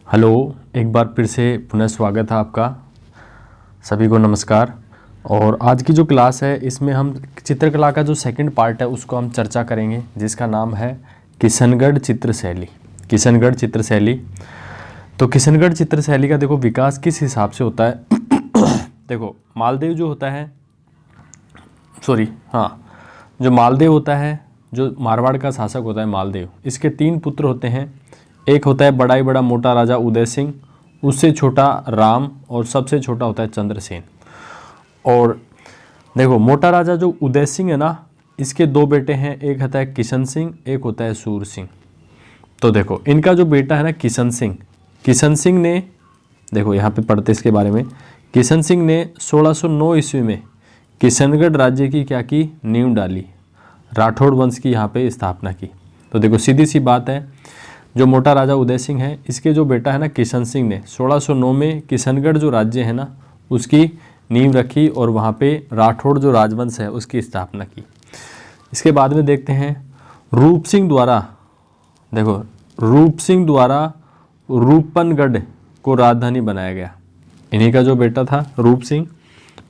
Hello, एक बार फिर से पुनः स्वागत है आपका। सभी को नमस्कार। और आज की जो क्लास है इसमें हम चित्रकला का जो सेकंड पार्ट है उसको हम चर्चा करेंगे, जिसका नाम है किशनगढ़ चित्र शैली। किशनगढ़ चित्र शैली। तो किशनगढ़ चित्र शैली का देखो विकास किस हिसाब से होता है। देखो मालदेव जो होता है, जो मालदेव होता है, जो मारवाड़ का शासक होता है मालदेव, इसके 3 पुत्र होते हैं। एक होता है बड़ा ही बड़ा मोटा राजा उदय सिंह, उससे छोटा राम, और सबसे छोटा होता है चंद्रसेन। और देखो मोटा राजा जो उदय सिंह है ना, इसके 2 बेटे हैं, एक होता है किशन सिंह, एक होता है सूर सिंह। तो देखो इनका जो बेटा है ना किशन सिंह ने, देखो यहाँ पे पढ़ते इसके बारे में, किशन सिंह ने 1609 ईस्वी में किशनगढ़ राज्य की क्या की, नींव डाली, राठौड़ वंश की यहाँ पे स्थापना की। तो देखो सीधी सी बात है, जो मोटा राजा उदय सिंह है, इसके जो बेटा है ना किशन सिंह ने 1609 में किशनगढ़ जो राज्य है ना उसकी नींव रखी और वहाँ पे राठौड़ जो राजवंश है उसकी स्थापना की। इसके बाद में देखते हैं रूप सिंह द्वारा, देखो रूप सिंह द्वारा रूपनगढ़ को राजधानी बनाया गया। इन्हीं का जो बेटा था रूप सिंह,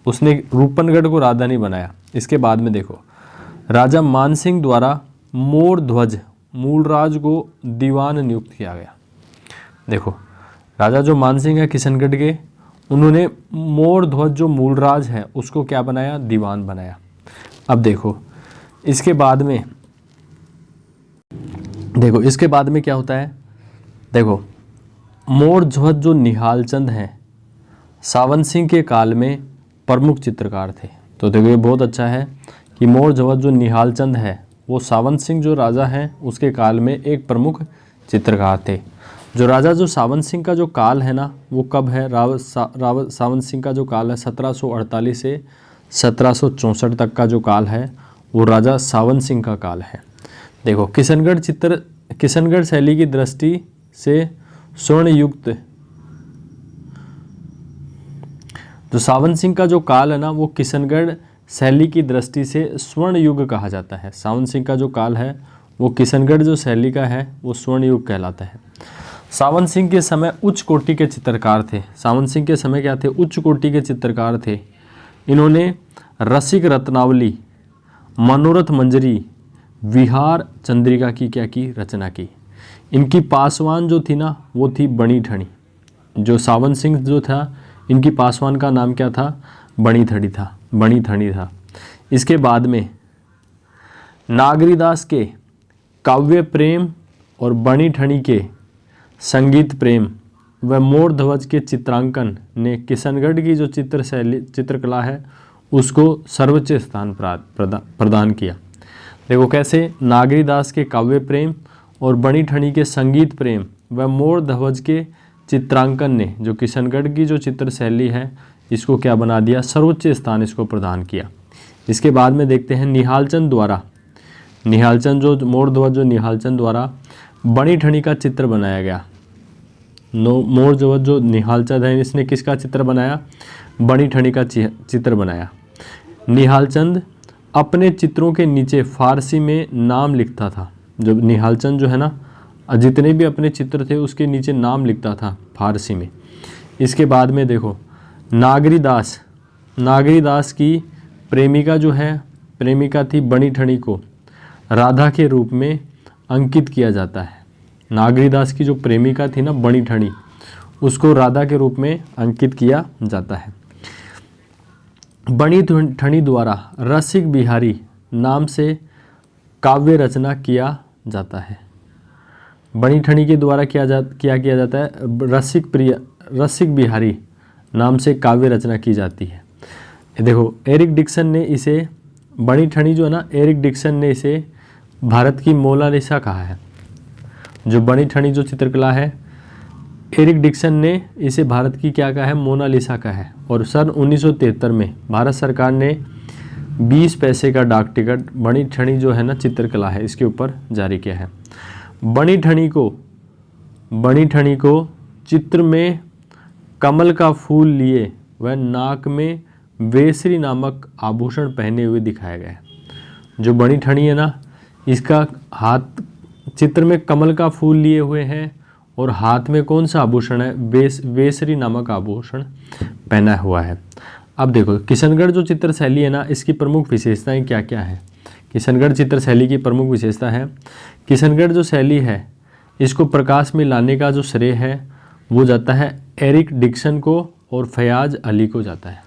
उसने रूपनगढ़ को राजधानी बनाया। इसके बाद में देखो राजा मान सिंह द्वारा मोर ध्वज मूलराज को दीवान नियुक्त किया गया। देखो राजा जो मान सिंह है किशनगढ़ के, उन्होंने मोर ध्वज जो मूलराज है उसको क्या बनाया, दीवान बनाया। अब देखो इसके बाद में क्या होता है, देखो मोर ध्वज जो निहाल चंद है सावन सिंह के काल में प्रमुख चित्रकार थे। तो देखो ये बहुत अच्छा है कि मोर ध्वज जो निहाल चंद है वो सावंत सिंह जो राजा हैं उसके काल में एक प्रमुख चित्रकार थे। जो राजा जो सावंत सिंह का जो काल है ना वो कब है, सावंत सिंह का जो काल है 1748 से 1764 तक का जो काल है वो राजा सावंत सिंह का काल है। देखो किशनगढ़ शैली की दृष्टि से स्वर्णयुक्त, जो सावंत सिंह का जो काल है ना वो किशनगढ़ शैली की दृष्टि से स्वर्ण युग कहा जाता है। सावंत सिंह का जो काल है वो किशनगढ़ जो शैली का है वो स्वर्ण युग कहलाता है। सावंत सिंह के समय उच्च कोटि के चित्रकार थे। सावंत सिंह के समय क्या थे, उच्च कोटि के चित्रकार थे। इन्होंने रसिक रत्नावली, मनोरथ मंजरी, विहार चंद्रिका की क्या की, रचना की। इनकी पासवान जो थी ना वो थी बणी ठणी। जो सावंत सिंह जो था इनकी पासवान का नाम क्या था, बणी ठणी था। इसके बाद में नागरीदास के काव्य प्रेम और बणी ठणी के संगीत प्रेम व मोर ध्वज के चित्रांकन ने किशनगढ़ की जो चित्रकला है उसको सर्वोच्च स्थान प्रदान किया। देखो कैसे, नागरीदास के काव्य प्रेम और बणी ठणी के संगीत प्रेम व मोर ध्वज के चित्रांकन ने जो किशनगढ़ की जो चित्र शैली है इसको क्या बना दिया, सर्वोच्च स्थान इसको प्रदान किया। इसके बाद में देखते हैं निहालचंद जो मोर ध्वज जो निहालचंद द्वारा बणी ठणी का चित्र बनाया गया। मोर ध्वज जो निहालचंद है इसने किसका चित्र बनाया, बणी ठणी का चित्र बनाया। निहालचंद अपने चित्रों के नीचे फारसी में नाम लिखता था। जो निहालचंद जो है ना, जितने भी अपने चित्र थे उसके नीचे नाम लिखता था फारसी में। इसके बाद में देखो नागरीदास की प्रेमिका थी बणी ठणी को राधा के रूप में अंकित किया जाता है। नागरीदास की जो प्रेमिका थी ना बणी ठणी, उसको राधा के रूप में अंकित किया जाता है। बणी ठणी द्वारा रसिक बिहारी नाम से काव्य रचना किया जाता है। बणी ठणी के द्वारा किया जाता है, रसिक बिहारी नाम से काव्य रचना की जाती है। देखो एरिक डिक्सन ने इसे, बणी ठणी जो है ना, एरिक डिक्सन ने इसे भारत की मोनालिसा कहा है। जो बणी ठणी जो चित्रकला है, एरिक डिक्सन ने इसे भारत की क्या कहा है, मोनालिसा कहा है। और सन 1973 में भारत सरकार ने 20 पैसे का डाक टिकट बणी ठणी जो है ना चित्रकला है इसके ऊपर जारी किया है। बणी ठणी को चित्र में कमल का फूल लिए वह नाक में वेसरी नामक आभूषण पहने हुए दिखाया गया है। जो बणी ठणी है ना, इसका हाथ चित्र में कमल का फूल लिए हुए हैं और हाथ में कौन सा आभूषण है, वेसरी नामक आभूषण पहना हुआ है। अब देखो किशनगढ़ जो चित्र शैली है ना, इसकी प्रमुख विशेषताएं क्या क्या है। किशनगढ़ चित्र शैली की प्रमुख विशेषता है, किशनगढ़ जो शैली है इसको प्रकाश में लाने का जो श्रेय है वो जाता है एरिक डिक्सन को और फयाज अली को जाता है।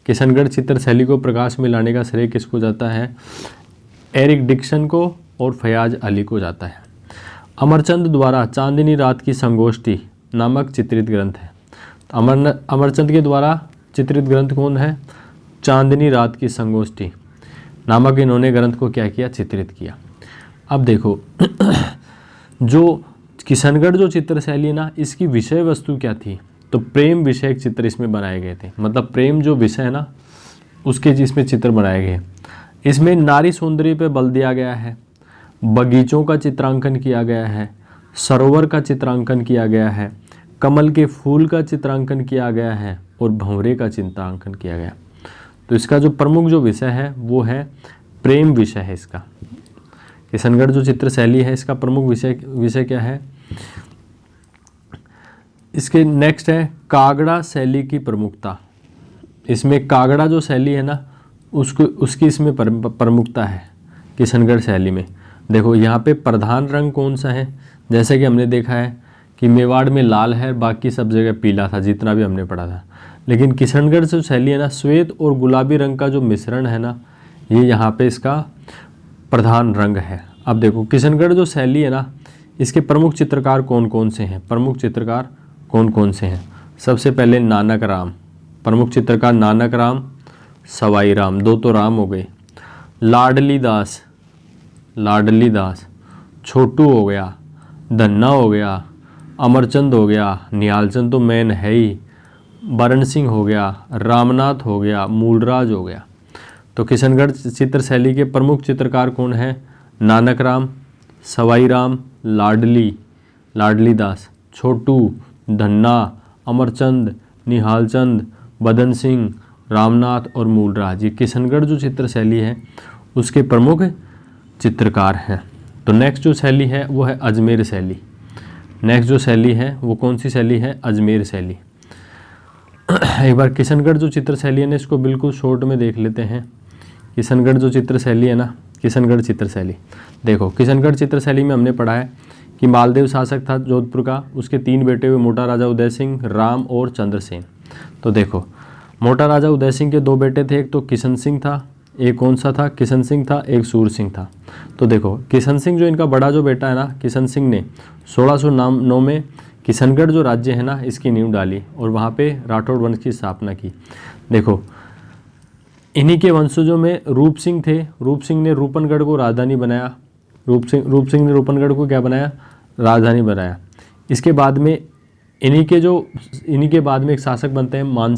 किशनगढ़ चित्र शैली को प्रकाश में लाने का श्रेय किसको जाता है, एरिक डिक्सन को और फयाज अली को जाता है। अमरचंद द्वारा चांदनी रात की संगोष्ठी नामक चित्रित ग्रंथ है। अमरचंद के द्वारा चित्रित ग्रंथ कौन है, चांदनी रात की संगोष्ठी नामक इन्होंने ग्रंथ को क्या किया, चित्रित किया। अब देखो जो किशनगढ़ जो चित्र शैली है ना, इसकी विषय वस्तु क्या थी, तो प्रेम विषयक चित्र इसमें बनाए गए थे। मतलब प्रेम जो विषय है ना उसके जिसमें चित्र बनाए गए। इसमें नारी सौंदर्य पे बल दिया गया है, बगीचों का चित्रांकन किया गया है, सरोवर का चित्रांकन किया गया है, कमल के फूल का चित्रांकन किया गया है और भंवरे का चित्रांकन किया गया। तो इसका जो प्रमुख जो विषय है वो है प्रेम विषय है इसका। किशनगढ़ जो चित्र शैली है इसका प्रमुख विषय क्या है। इसके नेक्स्ट है कागड़ा शैली की प्रमुखता। इसमें कागड़ा जो शैली है ना उसकी इसमें प्रमुखता है किशनगढ़ शैली में। देखो यहाँ पे प्रधान रंग कौन सा है, जैसे कि हमने देखा है कि मेवाड़ में लाल है, बाकी सब जगह पीला था जितना भी हमने पढ़ा था। लेकिन किशनगढ़ जो शैली है ना, श्वेत और गुलाबी रंग का जो मिश्रण है ना, ये यहाँ पे इसका प्रधान रंग है। अब देखो किशनगढ़ जो शैली है ना, इसके प्रमुख चित्रकार कौन कौन से हैं, प्रमुख चित्रकार कौन कौन से हैं। सबसे पहले नानक राम, प्रमुख चित्रकार नानक राम, सवाई राम, दो तो राम हो गए। लाडली दास, छोटू हो गया, धन्ना हो गया, अमरचंद हो गया, निहालचंद तो मैन है ही, बरन सिंह हो गया, रामनाथ हो गया, मूलराज हो गया। तो किशनगढ़ चित्र शैली के प्रमुख चित्रकार कौन है, नानक राम, सवाई राम, लाडली दास, छोटू, धन्ना, अमरचंद, निहालचंद, बदन सिंह, रामनाथ और मूलराज, ये किशनगढ़ जो चित्र शैली है उसके प्रमुख चित्रकार हैं। तो नेक्स्ट जो शैली है वो है अजमेर शैली। नेक्स्ट जो शैली है वो कौन सी शैली है, अजमेर शैली। एक बार किशनगढ़ जो चित्र शैली है ना इसको बिल्कुल शॉर्ट में देख लेते हैं। किशनगढ़ जो चित्र शैली है ना, किशनगढ़ चित्र शैली, देखो किशनगढ़ चित्र शैली में हमने पढ़ा है कि मालदेव शासक था जोधपुर का, उसके 3 बेटे हुए, मोटा राजा उदय सिंह, राम और चंद्रसेन। तो देखो मोटा राजा उदय सिंह के 2 बेटे थे, एक तो किशन सिंह था, एक कौन सा था, किशन सिंह था, एक सूर सिंह था। तो देखो किशन सिंह जो इनका बड़ा जो बेटा है ना, किशन सिंह ने 1609 में किशनगढ़ जो राज्य है ना इसकी नींव डाली और वहाँ पे राठौड़ वंश की स्थापना की। देखो इन्हीं के वंशजों में रूप सिंह थे, रूप सिंह ने रूपनगढ़ को राजधानी बनाया, रूप सिंह ने रूपनगढ़ को क्या बनाया, राजधानी बनाया। इसके बाद में इन्हीं के बाद में एक शासक बनते हैं मान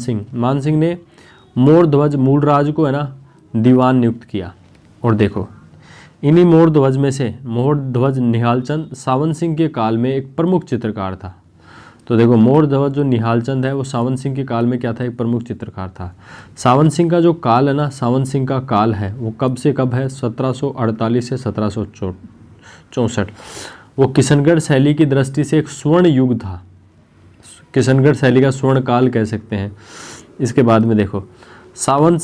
सिंह ने मोरध्वज मूलराज को है ना दीवान नियुक्त किया। और देखो इन्हीं मोरध्वज में से मोरध्वज निहालचंद सावन सिंह के काल में एक प्रमुख चित्रकार था। तो देखो मोरध्वज जो निहालचंद है वो सावन सिंह के काल में क्या था, एक प्रमुख चित्रकार था। सावन सिंह का जो काल है ना, सावन सिंह का काल है वो कब से कब है, 1748 से 1764। वो किशनगढ़ शैली की दृष्टि से एक स्वर्ण युग था, किशनगढ़ शैली का स्वर्ण काल कह सकते हैं। इसके बाद में देखो सावन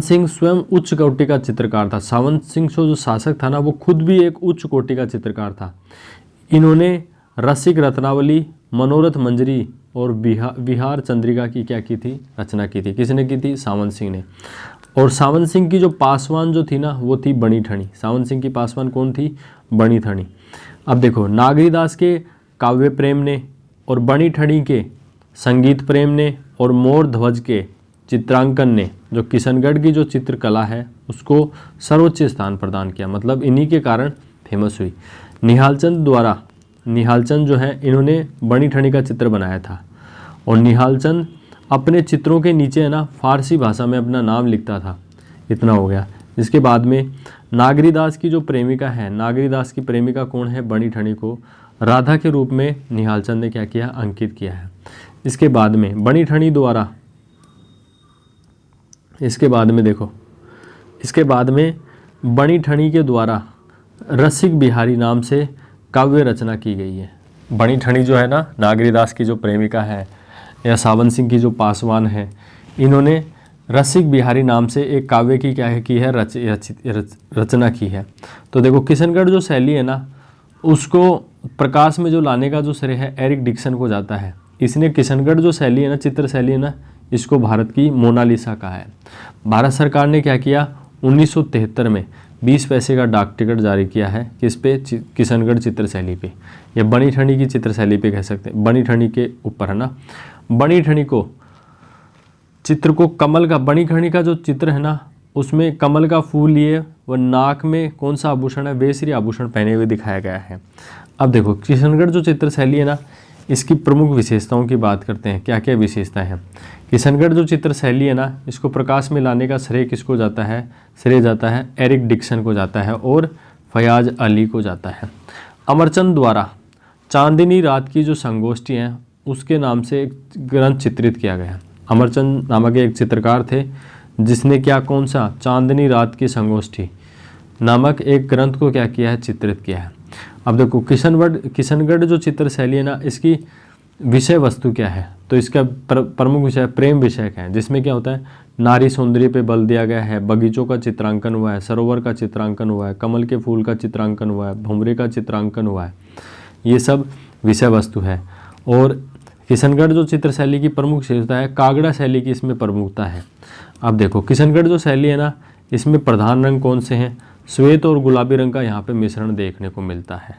सिंह स्वयं उच्च कोटि का चित्रकार था। सावन सिंह जो शासक था ना वो खुद भी एक उच्च कोटि का चित्रकार था। इन्होंने रसिक रत्नावली, मनोरथ मंजरी और विहार चंद्रिका की क्या की थी, रचना की थी। किसने की थी, सावन सिंह ने। और सावन सिंह की जो पासवान जो थी ना वो थी बणी ठणी। सावन सिंह की पासवान कौन थी, बणी ठणी। अब देखो नागरीदास के काव्य प्रेम ने और बणी ठणी के संगीत प्रेम ने और मोर ध्वज के चित्रांकन ने जो किशनगढ़ की जो चित्रकला है उसको सर्वोच्च स्थान प्रदान किया, मतलब इन्हीं के कारण फेमस हुई। निहालचंद जो है इन्होंने बणी ठणी का चित्र बनाया था और निहालचंद अपने चित्रों के नीचे है ना फारसी भाषा में अपना नाम लिखता था। इतना हो गया। इसके बाद में नागरीदास की जो प्रेमिका है, नागरीदास की प्रेमिका कौन है, बणी ठणी को राधा के रूप में निहालचंद ने क्या किया, अंकित किया है। इसके बाद में बणी ठणी द्वारा इसके बाद में बणी ठणी के द्वारा रसिक बिहारी नाम से काव्य रचना की गई है। बणी ठणी जो है ना, नागरीदास की जो प्रेमिका है, या सावन सिंह की जो पासवान है, इन्होंने रसिक बिहारी नाम से एक काव्य की क्या है की है रचना की है। तो देखो किशनगढ़ जो शैली है ना, उसको प्रकाश में जो लाने का जो श्रेय है एरिक डिक्सन को जाता है। इसने किशनगढ़ जो शैली है ना, चित्र शैली है ना, इसको भारत की मोनालिसा कहा है। भारत सरकार ने क्या किया, 1973 में 20 पैसे का डाक टिकट जारी किया है किस पे, किशनगढ़ चित्र शैली पे, या बणी ठणी की चित्र शैली पे कह सकते हैं, बणी ठणी के ऊपर है ना। बणी ठणी को चित्र को कमल का, बणी ठणी का जो चित्र है ना, उसमें कमल का फूल लिए व नाक में कौन सा आभूषण है, वेश्री आभूषण पहने हुए दिखाया गया है। अब देखो किशनगढ़ जो चित्र शैली है ना, इसकी प्रमुख विशेषताओं की बात करते हैं। क्या क्या विशेषताएं हैं। किशनगढ़ जो चित्र शैली है ना, इसको प्रकाश में लाने का श्रेय किसको जाता है, श्रेय जाता है एरिक डिक्सन को जाता है और फयाज अली को जाता है। अमरचंद द्वारा चांदनी रात की जो संगोष्ठी है उसके नाम से एक ग्रंथ चित्रित किया गया। अमरचंद नामक एक चित्रकार थे जिसने क्या, कौन सा, चांदनी रात की संगोष्ठी नामक एक ग्रंथ को क्या किया है, चित्रित किया है। अब देखो किशनगढ़ जो चित्र शैली है ना, इसकी विषय वस्तु क्या है, तो इसका प्रमुख विषय प्रेम विषय है, जिसमें क्या होता है, नारी सौंदर्य पे बल दिया गया है, बगीचों का चित्रांकन हुआ है, सरोवर का चित्रांकन हुआ है, कमल के फूल का चित्रांकन हुआ है, भंवरे का चित्रांकन हुआ है, ये सब विषय वस्तु है। और किशनगढ़ जो चित्र शैली की प्रमुख विशेषता है, कागड़ा शैली की इसमें प्रमुखता है। अब देखो किशनगढ़ जो शैली है ना, इसमें प्रधान रंग कौन से हैं, श्वेत और गुलाबी रंग का यहाँ पे मिश्रण देखने को मिलता है।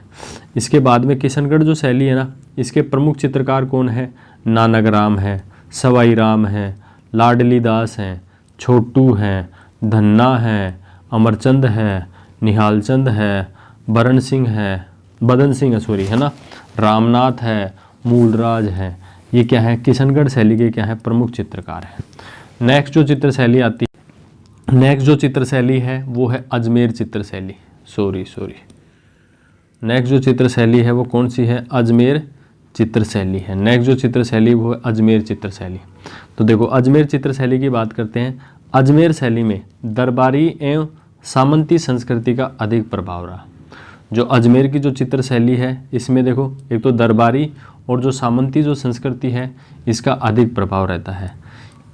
इसके बाद में किशनगढ़ जो शैली है ना, इसके प्रमुख चित्रकार कौन है, नानक राम है, सवाई राम है, लाडली दास हैं, छोटू हैं, धन्ना है, अमरचंद है, निहालचंद है, बदन सिंह है ना, रामनाथ है, मूलराज है। ये क्या है, किशनगढ़ शैली के क्या है, प्रमुख चित्रकार हैं। नेक्स्ट जो चित्र शैली आती है, नेक्स्ट जो चित्र शैली है वो है अजमेर चित्र शैली। नेक्स्ट जो चित्र शैली है वो कौन सी है, अजमेर चित्र शैली है। नेक्स्ट जो चित्र शैली वो है अजमेर चित्र शैली। तो देखो अजमेर चित्र शैली की बात करते हैं। अजमेर शैली में दरबारी एवं सामंती संस्कृति का अधिक प्रभाव रहा। जो अजमेर की जो चित्र शैली है, इसमें देखो एक तो दरबारी और जो सामंती जो संस्कृति है इसका अधिक प्रभाव रहता है।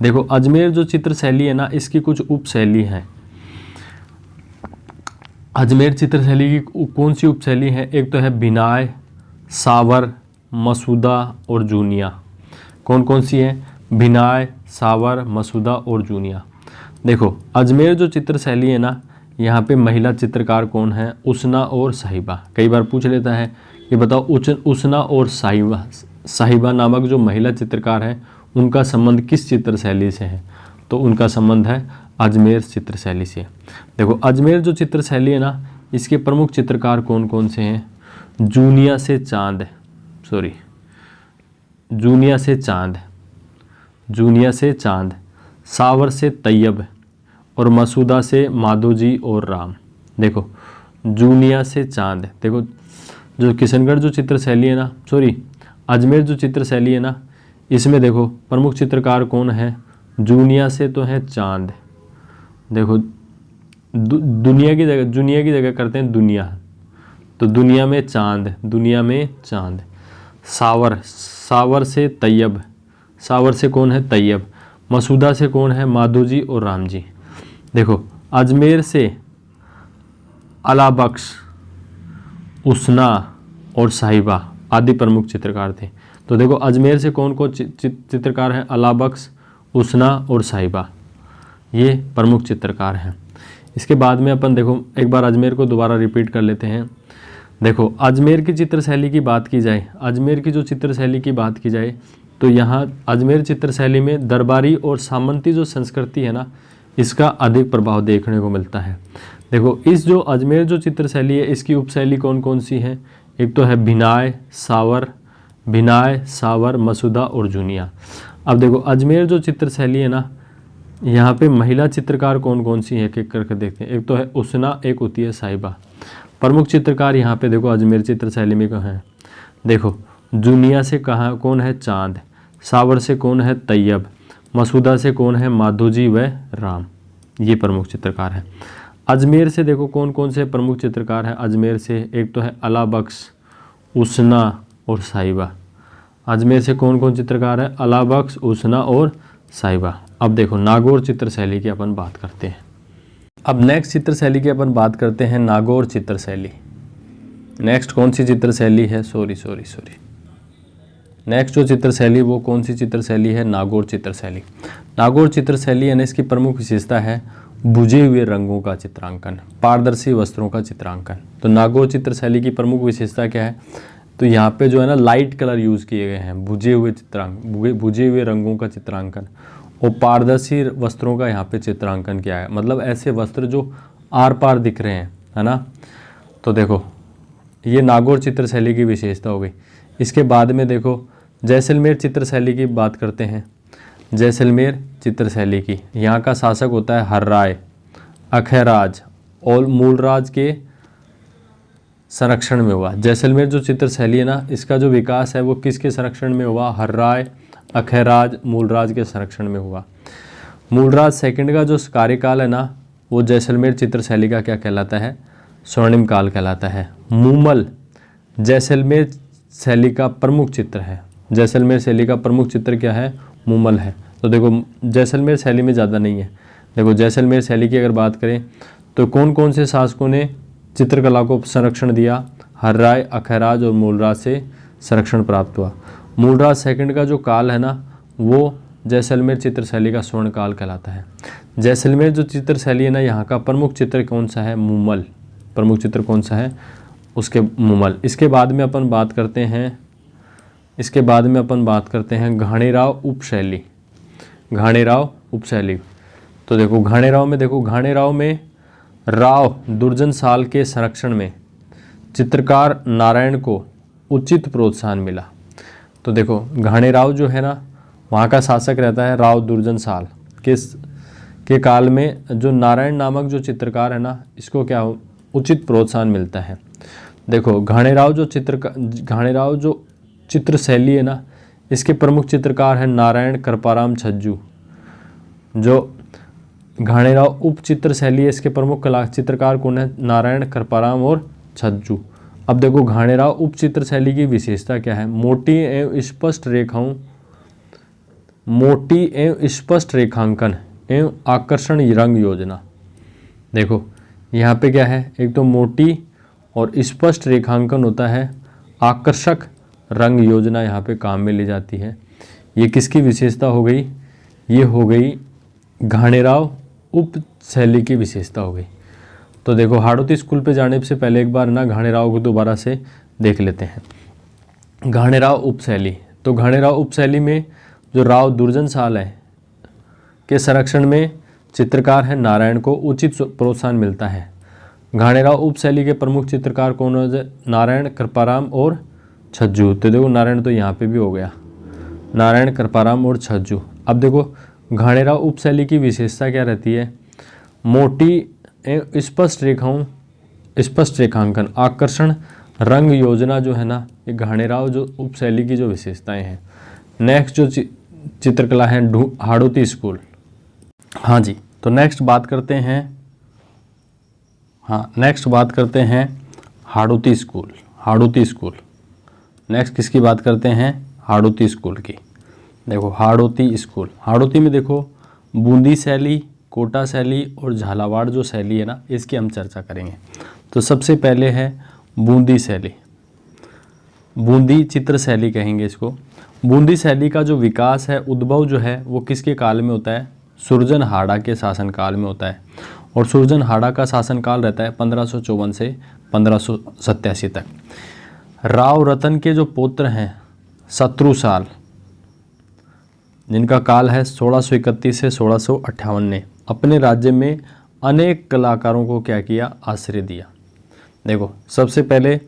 देखो अजमेर जो चित्र शैली है ना, इसकी कुछ उपशैली हैं। अजमेर चित्र शैली की कौन सी उपशैली है, एक तो है बिनाय, सावर, मसूदा और जूनिया। कौन कौन सी है, बिनाय, सावर, मसूदा और जूनिया। देखो अजमेर जो चित्र शैली है ना, यहाँ पे महिला चित्रकार कौन है, उसना और साहिबा। कई बार पूछ लेता है कि बताओ उसना और साहिबा नामक जो महिला चित्रकार है उनका संबंध किस चित्र शैली से है, तो उनका संबंध है अजमेर चित्र शैली से। देखो अजमेर जो चित्र शैली है ना, इसके प्रमुख चित्रकार कौन कौन से हैं, जूनिया से चांद, सावर से तैयब और मसूदा से माधोजी और राम। देखो जूनिया से चांद, देखो जो किशनगढ़ जो चित्र शैली है ना, अजमेर जो चित्र शैली है ना, इसमें देखो प्रमुख चित्रकार कौन है, जूनिया से तो है चांद। देखो दुनिया की जगह करते हैं दुनिया, तो दुनिया में चांद। सावर से तैयब, सावर से कौन है, तैयब। मसूदा से कौन है, माधोजी और राम जी। देखो अजमेर से अलाबख्श, उसना और साहिबा आदि प्रमुख चित्रकार थे। तो देखो अजमेर से कौन कौन चित्रकार हैं, अलाबख्श, उसना और साहिबा, ये प्रमुख चित्रकार हैं। इसके बाद में अपन देखो एक बार अजमेर को दोबारा रिपीट कर लेते हैं। देखो अजमेर की चित्र शैली की बात की जाए, अजमेर की जो चित्र शैली की बात की जाए तो यहाँ अजमेर चित्र शैली में दरबारी और सामंती जो संस्कृति है ना, इसका अधिक प्रभाव देखने को मिलता है। देखो इस जो अजमेर जो चित्र शैली है, इसकी उपशैली कौन कौन सी है, एक तो है बिनाय, सावर, मसूदा और जूनिया। अब देखो अजमेर जो चित्र शैली है ना, यहाँ पे महिला चित्रकार कौन कौन सी है, एक करके देखते हैं। एक तो है उसना, एक होती है साहिबा। प्रमुख चित्रकार यहाँ पे देखो अजमेर चित्र शैली में कहाँ है, देखो जूनिया से कहाँ कौन है, चांद। सावर से कौन है, तैयब। मसूदा से कौन है, माधोजी व राम, ये प्रमुख चित्रकार हैं। अजमेर से देखो कौन कौन से प्रमुख चित्रकार हैं अजमेर से, एक तो है अलाबख्श, उष्णा और साहिबा। अजमेर से कौन कौन चित्रकार है? अलाबख्श, उष्णा और साहिबा। अब देखो नागौर चित्र शैली की अपन बात करते हैं। अब नेक्स्ट चित्र शैली की अपन बात करते हैं नागौर चित्र शैली। नेक्स्ट कौन सी चित्र शैली है? सॉरी नेक्स्ट जो चित्र शैली वो कौन सी चित्र शैली है? नागौर चित्र शैली। नागौर चित्र शैली यानी इसकी प्रमुख विशेषता है बुझे हुए रंगों का चित्रांकन, पारदर्शी वस्त्रों का चित्रांकन। तो नागौर चित्र शैली की प्रमुख विशेषता क्या है? तो यहाँ पे जो है ना लाइट कलर यूज़ किए गए हैं, बुझे हुए रंगों का चित्रांकन और पारदर्शी वस्त्रों का यहाँ पे चित्रांकन किया है। मतलब ऐसे वस्त्र जो आर पार दिख रहे हैं, है ना। तो देखो ये नागौर चित्र शैली की विशेषता हो गई। इसके बाद में देखो जैसलमेर चित्र शैली की बात करते हैं। जैसलमेर चित्र शैली की, यहाँ का शासक होता है हर्राय, अखैराज और मूलराज के संरक्षण में हुआ। जैसलमेर जो चित्र शैली है ना, इसका जो विकास है वो किसके संरक्षण में हुआ? हर्राय, अखैराज, मूलराज के संरक्षण में हुआ। मूलराज सेकंड का जो कार्यकाल है ना, वो जैसलमेर चित्र शैली का क्या कहलाता है? स्वर्णिम काल कहलाता है। मूमल जैसलमेर शैली का प्रमुख चित्र है। जैसलमेर शैली का प्रमुख चित्र क्या है? मूमल है। तो देखो जैसलमेर शैली में ज़्यादा नहीं है। देखो जैसलमेर शैली की अगर बात करें तो कौन कौन से शासकों ने चित्रकला को संरक्षण दिया? हर्राय, अखैराज और मूलराज से संरक्षण प्राप्त हुआ। मूलराज सेकंड का जो काल है ना, वो जैसलमेर चित्र शैली का स्वर्ण काल कहलाता है। जैसलमेर जो चित्र शैली है ना, यहाँ का प्रमुख चित्र कौन सा है? मूमल। प्रमुख चित्र कौन सा है? उसके मूमल। इसके बाद में अपन बात करते हैं घाणेराव उपशैली। घाणेराव उपशैली। तो देखो घाणेराव में राव दुर्जन साल के संरक्षण में चित्रकार नारायण को उचित प्रोत्साहन मिला। तो देखो घाणेराव जो है ना, वहाँ का शासक रहता है राव दुर्जन साल के काल में जो नारायण नामक जो चित्रकार है ना, इसको क्या उचित प्रोत्साहन मिलता है। देखो घाणेराव जो चित्र शैली है ना, इसके प्रमुख चित्रकार हैं नारायण, कृपाराम, छज्जू। जो घाणेराव उप चित्र शैली है, इसके प्रमुख चित्रकार कौन है? नारायण, कृपाराम और छज्जू। अब देखो घाणेराव उप चित्र शैली की विशेषता क्या है? मोटी एवं स्पष्ट रेखांकन एवं आकर्षण रंग योजना। देखो यहाँ पे क्या है? एक तो मोटी और स्पष्ट रेखांकन होता है, आकर्षक रंग योजना यहाँ पे काम में ली जाती है। ये किसकी विशेषता हो गई? ये हो गई घाणेराव उप शैली की विशेषता हो गई। तो देखो हाड़ौती स्कूल पे जाने से पहले एक बार ना घाणेराव को दोबारा से देख लेते हैं। घाणेराव उप शैली। तो घाणेराव उप शैली में जो राव दुर्जन साल है के संरक्षण में चित्रकार है नारायण को उचित प्रोत्साहन मिलता है। घाणेराव उप शैली के प्रमुख चित्रकार कौन है? नारायण, कृपाराम और छज्जू। तो देखो नारायण तो यहाँ पे भी हो गया, नारायण, कृपाराम और छज्जू। अब देखो घाणेराव उप शैली की विशेषता क्या रहती है? मोटी स्पष्ट रेखांकन, आकर्षण रंग योजना जो है ना, ये घाणेराव जो उप शैली की जो विशेषताएं हैं। नेक्स्ट जो चित्रकला है हाड़ौती स्कूल। हाँ जी, तो नेक्स्ट बात करते हैं हाड़ौती स्कूल। नेक्स्ट किसकी बात करते हैं? हाड़ौती स्कूल की। देखो हाड़ौती स्कूल, हाड़ौती में देखो बूंदी शैली, कोटा शैली और झालावाड़ जो शैली है ना, इसकी हम चर्चा करेंगे। तो सबसे पहले है बूंदी शैली, बूंदी चित्र शैली कहेंगे इसको। बूंदी शैली का जो विकास है, उद्भव जो है वो किसके काल में होता है? सुरजनहाड़ा के शासनकाल में होता है। और सुरजनहाड़ा का शासनकाल रहता है 1554 से 1587 तक। राव रतन के जो पुत्र हैं शत्रुसाल, जिनका काल है 1631 से 1658 ने अपने राज्य में अनेक कलाकारों को क्या किया? आश्रय दिया। देखो सबसे पहले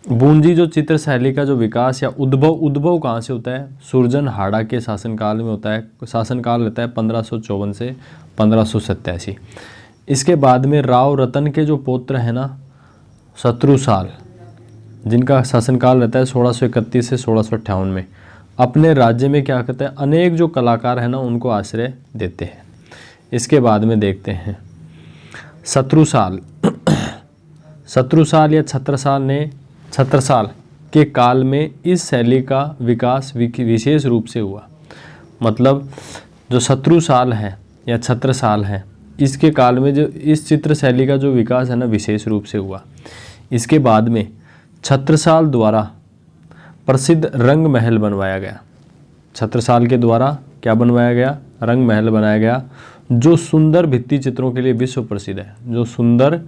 बूंदी जो चित्र शैली का जो विकास या उद्भव कहाँ से होता है? सुरजनहाड़ा के शासनकाल में होता है। शासनकाल रहता है 1554 से 1587। इसके बाद में राव रतन के जो पुत्र हैं ना शत्रुसाल, जिनका शासनकाल रहता है 1631 से 1658 में, अपने राज्य में क्या करते हैं? अनेक जो कलाकार हैं ना उनको आश्रय देते हैं। इसके बाद में देखते हैं छत्रसाल या छत्रसाल के काल में इस शैली का विकास विशेष रूप से हुआ। मतलब जो शत्रुसाल है या छत्रसाल है, इसके काल में जो इस चित्र शैली का जो विकास है ना विशेष रूप से हुआ। इसके बाद में छत्रसाल द्वारा प्रसिद्ध रंग महल बनवाया गया। छत्रसाल के द्वारा क्या बनवाया गया? रंग महल बनाया गया, जो सुंदर भित्ति चित्रों के लिए विश्व प्रसिद्ध है। जो सुंदर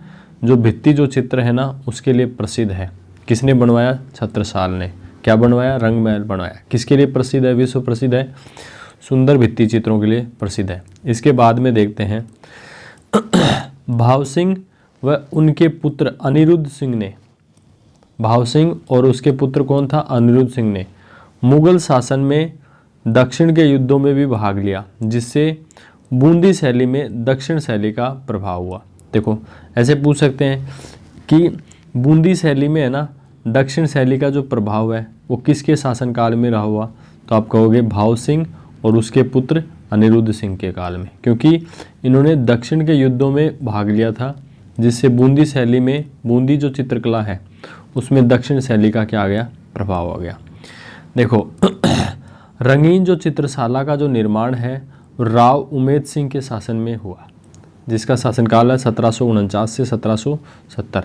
जो भित्ति जो चित्र है ना उसके लिए प्रसिद्ध है। किसने बनवाया? छत्रसाल ने। क्या बनवाया? रंग महल बनवाया। किसके लिए प्रसिद्ध है? विश्व प्रसिद्ध है, सुंदर भित्ति चित्रों के लिए प्रसिद्ध है। इसके बाद में देखते हैं भाव सिंह व उनके पुत्र अनिरुद्ध सिंह ने, भाव सिंह और उसके पुत्र कौन था? अनिरुद्ध सिंह ने मुगल शासन में दक्षिण के युद्धों में भी भाग लिया, जिससे बूंदी शैली में दक्षिण शैली का प्रभाव हुआ। देखो ऐसे पूछ सकते हैं कि बूंदी शैली में है ना दक्षिण शैली का जो प्रभाव है वो किसके शासनकाल में रहा हुआ? तो आप कहोगे भाव सिंह और उसके पुत्र अनिरुद्ध सिंह के काल में, क्योंकि इन्होंने दक्षिण के युद्धों में भाग लिया था, जिससे बूंदी शैली में, बूंदी जो चित्रकला है उसमें दक्षिण शैली का क्या आ गया? प्रभाव आ गया। देखो रंगीन जो चित्रशाला का जो निर्माण है राव उमेद सिंह के शासन में हुआ, जिसका शासनकाल है 1749 से 1770।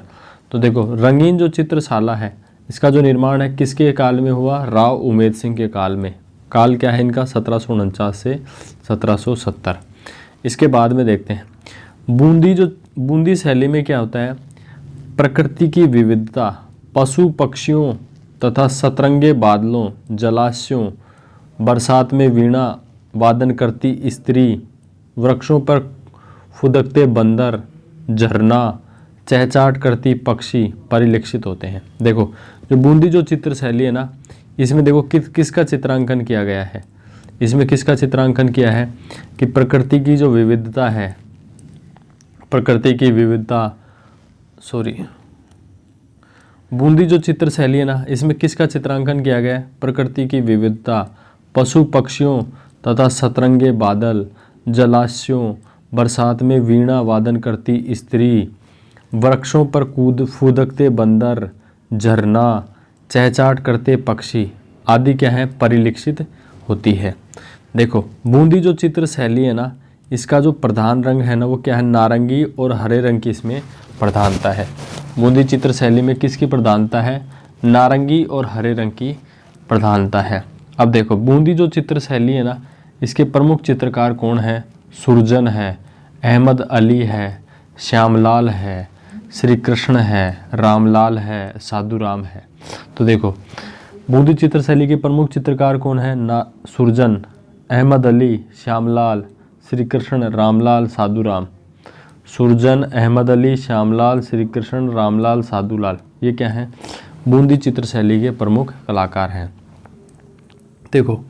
तो देखो रंगीन जो चित्रशाला है इसका जो निर्माण है किसके काल में हुआ? राव उमेद सिंह के काल में। काल क्या है इनका? 1749 से 1770। इसके बाद में देखते हैं बूंदी शैली में क्या होता है? प्रकृति की विविधता, पशु पक्षियों तथा सतरंगे बादलों, जलाशयों, बरसात में वीणा वादन करती स्त्री, वृक्षों पर फुदकते बंदर, झरना, चहचहाट करती पक्षी परिलक्षित होते हैं। देखो जो बूंदी जो चित्र शैली है ना इसमें देखो किसका चित्रांकन किया गया है? इसमें किसका चित्रांकन किया है कि प्रकृति की जो विविधता है, प्रकृति की विविधता, बूंदी जो चित्र शैली है ना इसमें किसका चित्रांकन किया गया है? प्रकृति की विविधता, पशु पक्षियों तथा सतरंगे बादल, जलाशयों, बरसात में वीणा वादन करती स्त्री, वृक्षों पर फुदकते बंदर, झरना, चहचहाट करते पक्षी आदि क्या है? परिलक्षित होती है। देखो बूंदी जो चित्र शैली है ना इसका जो प्रधान रंग है ना वो क्या है? नारंगी और हरे रंग की इसमें प्रधानता है। बूंदी चित्र शैली में किसकी प्रधानता है? नारंगी और हरे रंग की प्रधानता है। अब देखो बूंदी जो चित्र शैली है ना इसके प्रमुख चित्रकार कौन है? सुरजन है, अहमद अली है, श्यामलाल है, श्री कृष्ण है, रामलाल है, साधु राम है। तो देखो बूंदी चित्र शैली के प्रमुख चित्रकार कौन है? सुरजन, अहमद अली, श्यामलाल, श्री कृष्ण, रामलाल, साधु राम। सुरजन, अहमद अली, श्यामलाल, श्री कृष्ण, रामलाल, साधुलाल, ये क्या है? बूंदी चित्र शैली के प्रमुख कलाकार हैं। देखो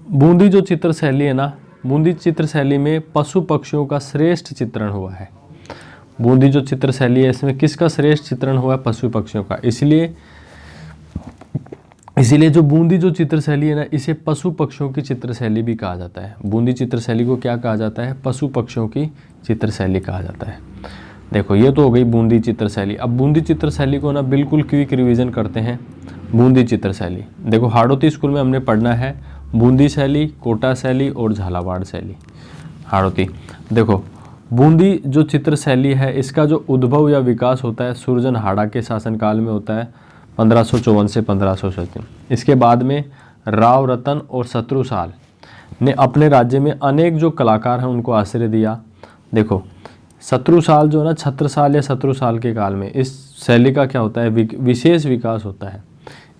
बूंदी जो चित्र शैली है ना बूंदी चित्र शैली में पशु पक्षियों का श्रेष्ठ चित्रण हुआ है। बूंदी जो चित्र शैली है इसमें किसका श्रेष्ठ चित्रण हुआ है? पशु पक्षियों का। इसीलिए जो बूंदी जो चित्र शैली है ना इसे पशु पक्षियों की चित्र शैली भी कहा जाता है। बूंदी चित्र शैली को क्या कहा जाता है? पशु पक्षियों की चित्र शैली कहा जाता है। देखो ये तो हो गई बूंदी चित्र शैली। अब बूंदी चित्र शैली को ना बिल्कुल क्विक रिवीजन करते हैं। बूंदी चित्र शैली देखो हाड़ौती स्कूल में हमने पढ़ना है बूंदी शैली, कोटा शैली और झालावाड़ शैली। हाड़ौती देखो बूंदी जो चित्र शैली है इसका जो उद्भव या विकास होता है सुरजन हाड़ा के शासनकाल में होता है 1554 से 1537। इसके बाद में राव रतन और शत्रुसाल ने अपने राज्य में अनेक जो कलाकार हैं उनको आश्रय दिया। देखो शत्रुसाल जो है ना छत्रसाल या शत्रुसाल के काल में इस शैली का क्या होता है? विशेष विकास होता है।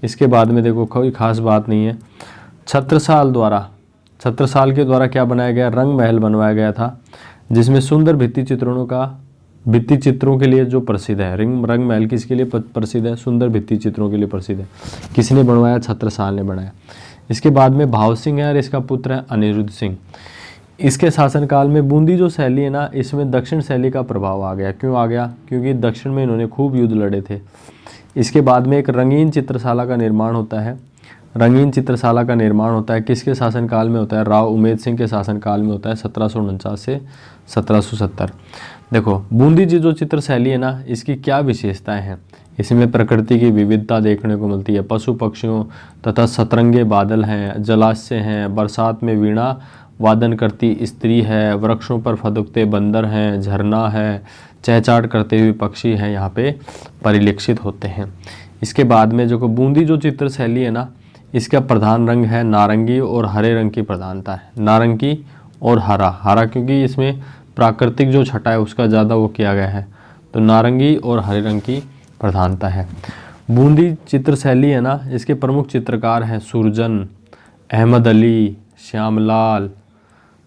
इसके बाद में देखो कोई खास बात नहीं है। छत्रसाल के द्वारा क्या बनाया गया? रंग महल बनवाया गया था, जिसमें सुंदर भित्ति चित्रों के लिए जो प्रसिद्ध है। रंग महल किसके लिए प्रसिद्ध है? सुंदर भित्ति चित्रों के लिए प्रसिद्ध है। किसने बनवाया? छत्रसाल ने बनाया। इसके बाद में भाव सिंह है और इसका पुत्र है अनिरुद्ध सिंह। इसके शासनकाल में बूंदी जो शैली है ना इसमें दक्षिण शैली का प्रभाव आ गया। क्यों आ गया? क्योंकि दक्षिण में इन्होंने खूब युद्ध लड़े थे। इसके बाद में एक रंगीन चित्रशाला का निर्माण होता है। रंगीन चित्रशाला का निर्माण होता है किसके शासनकाल में होता है? राव उमेद सिंह के शासनकाल में होता है 1749 से 1770। देखो बूंदी जी जो चित्र शैली है ना, इसकी क्या विशेषताएं हैं। इसमें प्रकृति की विविधता देखने को मिलती है, पशु पक्षियों तथा सतरंगे बादल हैं, जलाशय हैं, बरसात में वीणा वादन करती स्त्री है, वृक्षों पर फदकते बंदर हैं, झरना है, चहचहाट करते हुए पक्षी हैं यहाँ पे परिलक्षित होते हैं। इसके बाद में जो बूंदी जो चित्र शैली है ना, इसका प्रधान रंग है नारंगी और हरे रंग की प्रधानता है। नारंगी और हरा, हरा क्योंकि इसमें प्राकृतिक जो छटा है उसका ज़्यादा वो किया गया है, तो नारंगी और हरे रंग की प्रधानता है। बूंदी चित्र शैली है ना, इसके प्रमुख चित्रकार हैं सुरजन, अहमद अली, श्यामलाल,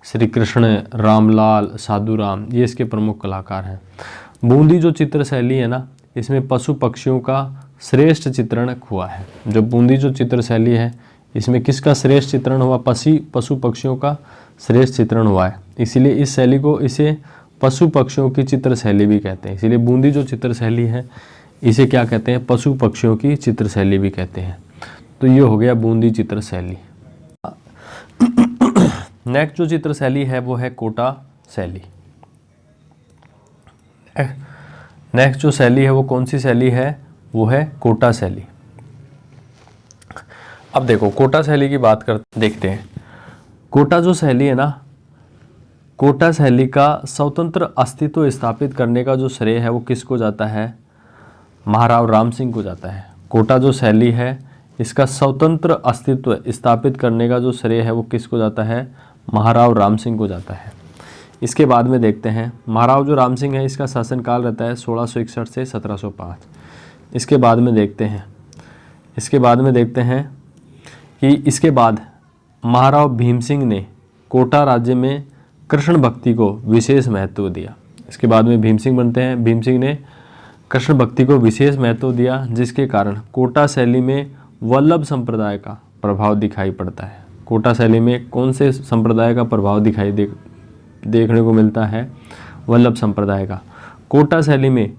श्री कृष्ण, रामलाल, साधुराम, ये इसके प्रमुख कलाकार हैं। बूंदी जो चित्र शैली है ना, इसमें पशु पक्षियों का श्रेष्ठ चित्रण हुआ है। जो बूंदी जो चित्र शैली है, इसमें किसका श्रेष्ठ चित्रण हुआ, पशु पक्षियों का श्रेष्ठ चित्रण हुआ है। इसीलिए इस शैली को इसे पशु पक्षियों की चित्र शैली भी कहते हैं। इसीलिए बूंदी जो चित्र शैली है इसे क्या कहते हैं, पशु पक्षियों की चित्र शैली भी कहते हैं। तो ये हो गया बूंदी चित्र शैली। नेक्स्ट जो चित्र शैली है वो है कोटा शैली। नेक्स्ट जो शैली है वो कौन सी शैली है, वो है कोटा शैली। अब देखो कोटा शैली की बात करते देखते हैं। कोटा जो शैली है ना, कोटा शैली का स्वतंत्र अस्तित्व स्थापित करने का जो श्रेय है वो किसको जाता है, महाराव राम सिंह को जाता है। कोटा जो शैली है इसका स्वतंत्र अस्तित्व स्थापित करने का जो श्रेय है वो किसको जाता है, महाराव राम सिंह को जाता है। इसके बाद में देखते हैं महाराव जो राम सिंह है इसका शासनकाल रहता है 1661 से 1705। इसके बाद में देखते हैं कि इसके बाद महाराव भीम सिंह ने कोटा राज्य में कृष्ण भक्ति को विशेष महत्व दिया। इसके बाद में भीम सिंह बनते हैं। भीम सिंह ने कृष्ण भक्ति को विशेष महत्व दिया, जिसके कारण कोटा शैली में वल्लभ संप्रदाय का प्रभाव दिखाई पड़ता है। कोटा शैली में कौन से संप्रदाय का प्रभाव दिखाई देखने को मिलता है, वल्लभ संप्रदाय का। कोटा शैली में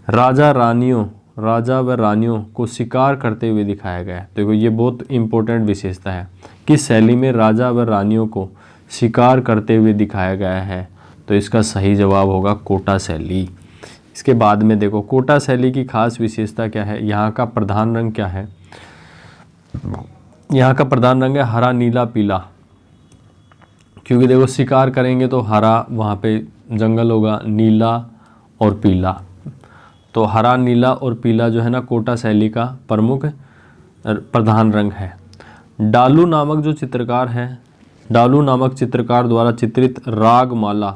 राजा व रानियों को शिकार करते हुए दिखाया गया है। देखो ये बहुत इंपॉर्टेंट विशेषता है कि शैली में राजा व रानियों को शिकार करते हुए दिखाया गया है, तो इसका सही जवाब होगा कोटा शैली। इसके बाद में देखो कोटा शैली की खास विशेषता क्या है, यहाँ का प्रधान रंग क्या है, यहाँ का प्रधान रंग है हरा नीला पीला। क्योंकि देखो शिकार करेंगे तो हरा, वहाँ पे जंगल होगा, नीला और पीला, तो हरा नीला और पीला जो है ना कोटा शैली का प्रमुख प्रधान रंग है। डालू नामक जो चित्रकार है, डालू नामक चित्रकार द्वारा चित्रित रागमाला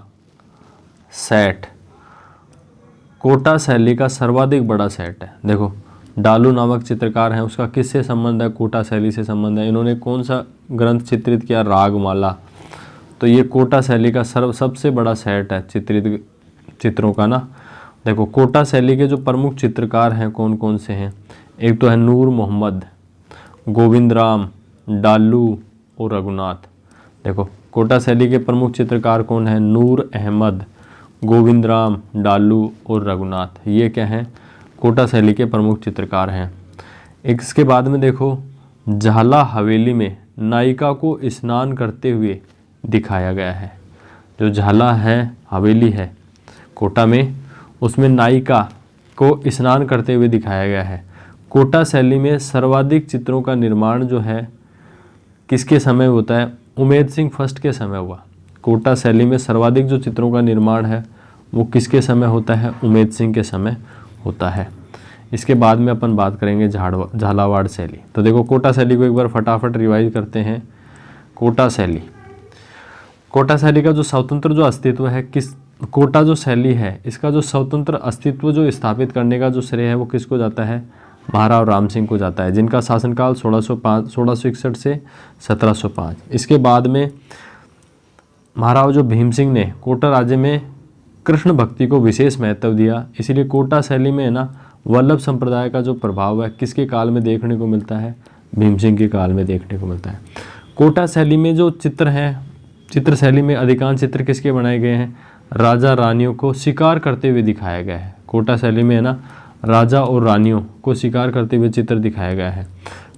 सेट कोटा शैली का सर्वाधिक बड़ा सेट है। देखो डालू नामक चित्रकार है, उसका किससे संबंध है, कोटा शैली से संबंध है। इन्होंने कौन सा ग्रंथ चित्रित किया, रागमाला, तो ये कोटा शैली का सबसे बड़ा सेट है चित्रित चित्रों का ना। देखो कोटा शैली के जो प्रमुख चित्रकार हैं कौन कौन से हैं, एक तो है नूर मोहम्मद, गोविंद राम, डालू और रघुनाथ। देखो कोटा शैली के प्रमुख चित्रकार कौन हैं, नूर अहमद, गोविंद राम, डालू और रघुनाथ, ये क्या हैं, कोटा शैली के प्रमुख चित्रकार हैं। इसके बाद में देखो झाला हवेली में नायिका को स्नान करते हुए दिखाया गया है। जो झाला है हवेली है कोटा में, उसमें नायिका को स्नान करते हुए दिखाया गया है। कोटा शैली में सर्वाधिक चित्रों का निर्माण जो है किसके समय होता है, उमेद सिंह फर्स्ट के समय हुआ। कोटा शैली में सर्वाधिक जो चित्रों का निर्माण है वो किसके समय होता है, उमेद सिंह के समय होता है। इसके बाद में अपन बात करेंगे झालावाड़ शैली। तो देखो कोटा शैली को एक बार फटाफट रिवाइज करते हैं। कोटा शैली का जो स्वतंत्र जो अस्तित्व है, कोटा जो शैली है इसका जो स्वतंत्र अस्तित्व जो स्थापित करने का जो श्रेय है वो किसको जाता है, महाराव राम सिंह को जाता है, जिनका शासनकाल 1661 से 1705। इसके बाद में महाराव जो भीम सिंह ने कोटा राज्य में कृष्ण भक्ति को विशेष महत्व दिया, इसीलिए कोटा शैली में है ना वल्लभ संप्रदाय का जो प्रभाव है किसके काल में देखने को मिलता है, भीम सिंह के काल में देखने को मिलता है। कोटा शैली में जो चित्र हैं, चित्र शैली में अधिकांश चित्र किसके बनाए गए हैं, राजा रानियों को शिकार करते हुए दिखाया गया है। कोटा शैली में है ना राजा और रानियों को शिकार करते हुए चित्र दिखाया गया है।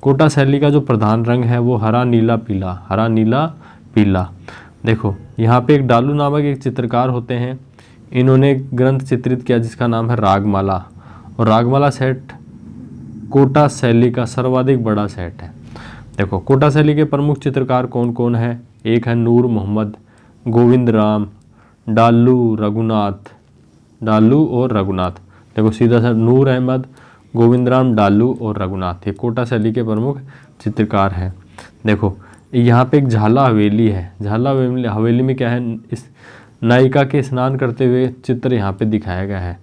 कोटा शैली का जो प्रधान रंग है वो हरा नीला पीला, हरा नीला पीला। देखो यहाँ पे एक डालू नामक एक चित्रकार होते हैं, इन्होंने एक ग्रंथ चित्रित किया जिसका नाम है रागमाला, और रागमाला सेट कोटा शैली का सर्वाधिक बड़ा सेट है। देखो कोटा शैली के प्रमुख चित्रकार कौन कौन है? एक है नूर मोहम्मद, गोविंद राम, डालू रघुनाथ, डालू और रघुनाथ। देखो सीधा सा नूर अहमद, गोविंद राम, डालू और रघुनाथ, ये कोटा शैली के प्रमुख चित्रकार हैं। देखो यहाँ पे एक झाला हवेली है, झाला हवेली में क्या है? इस नायिका के स्नान करते हुए चित्र यहाँ पे दिखाया गया है।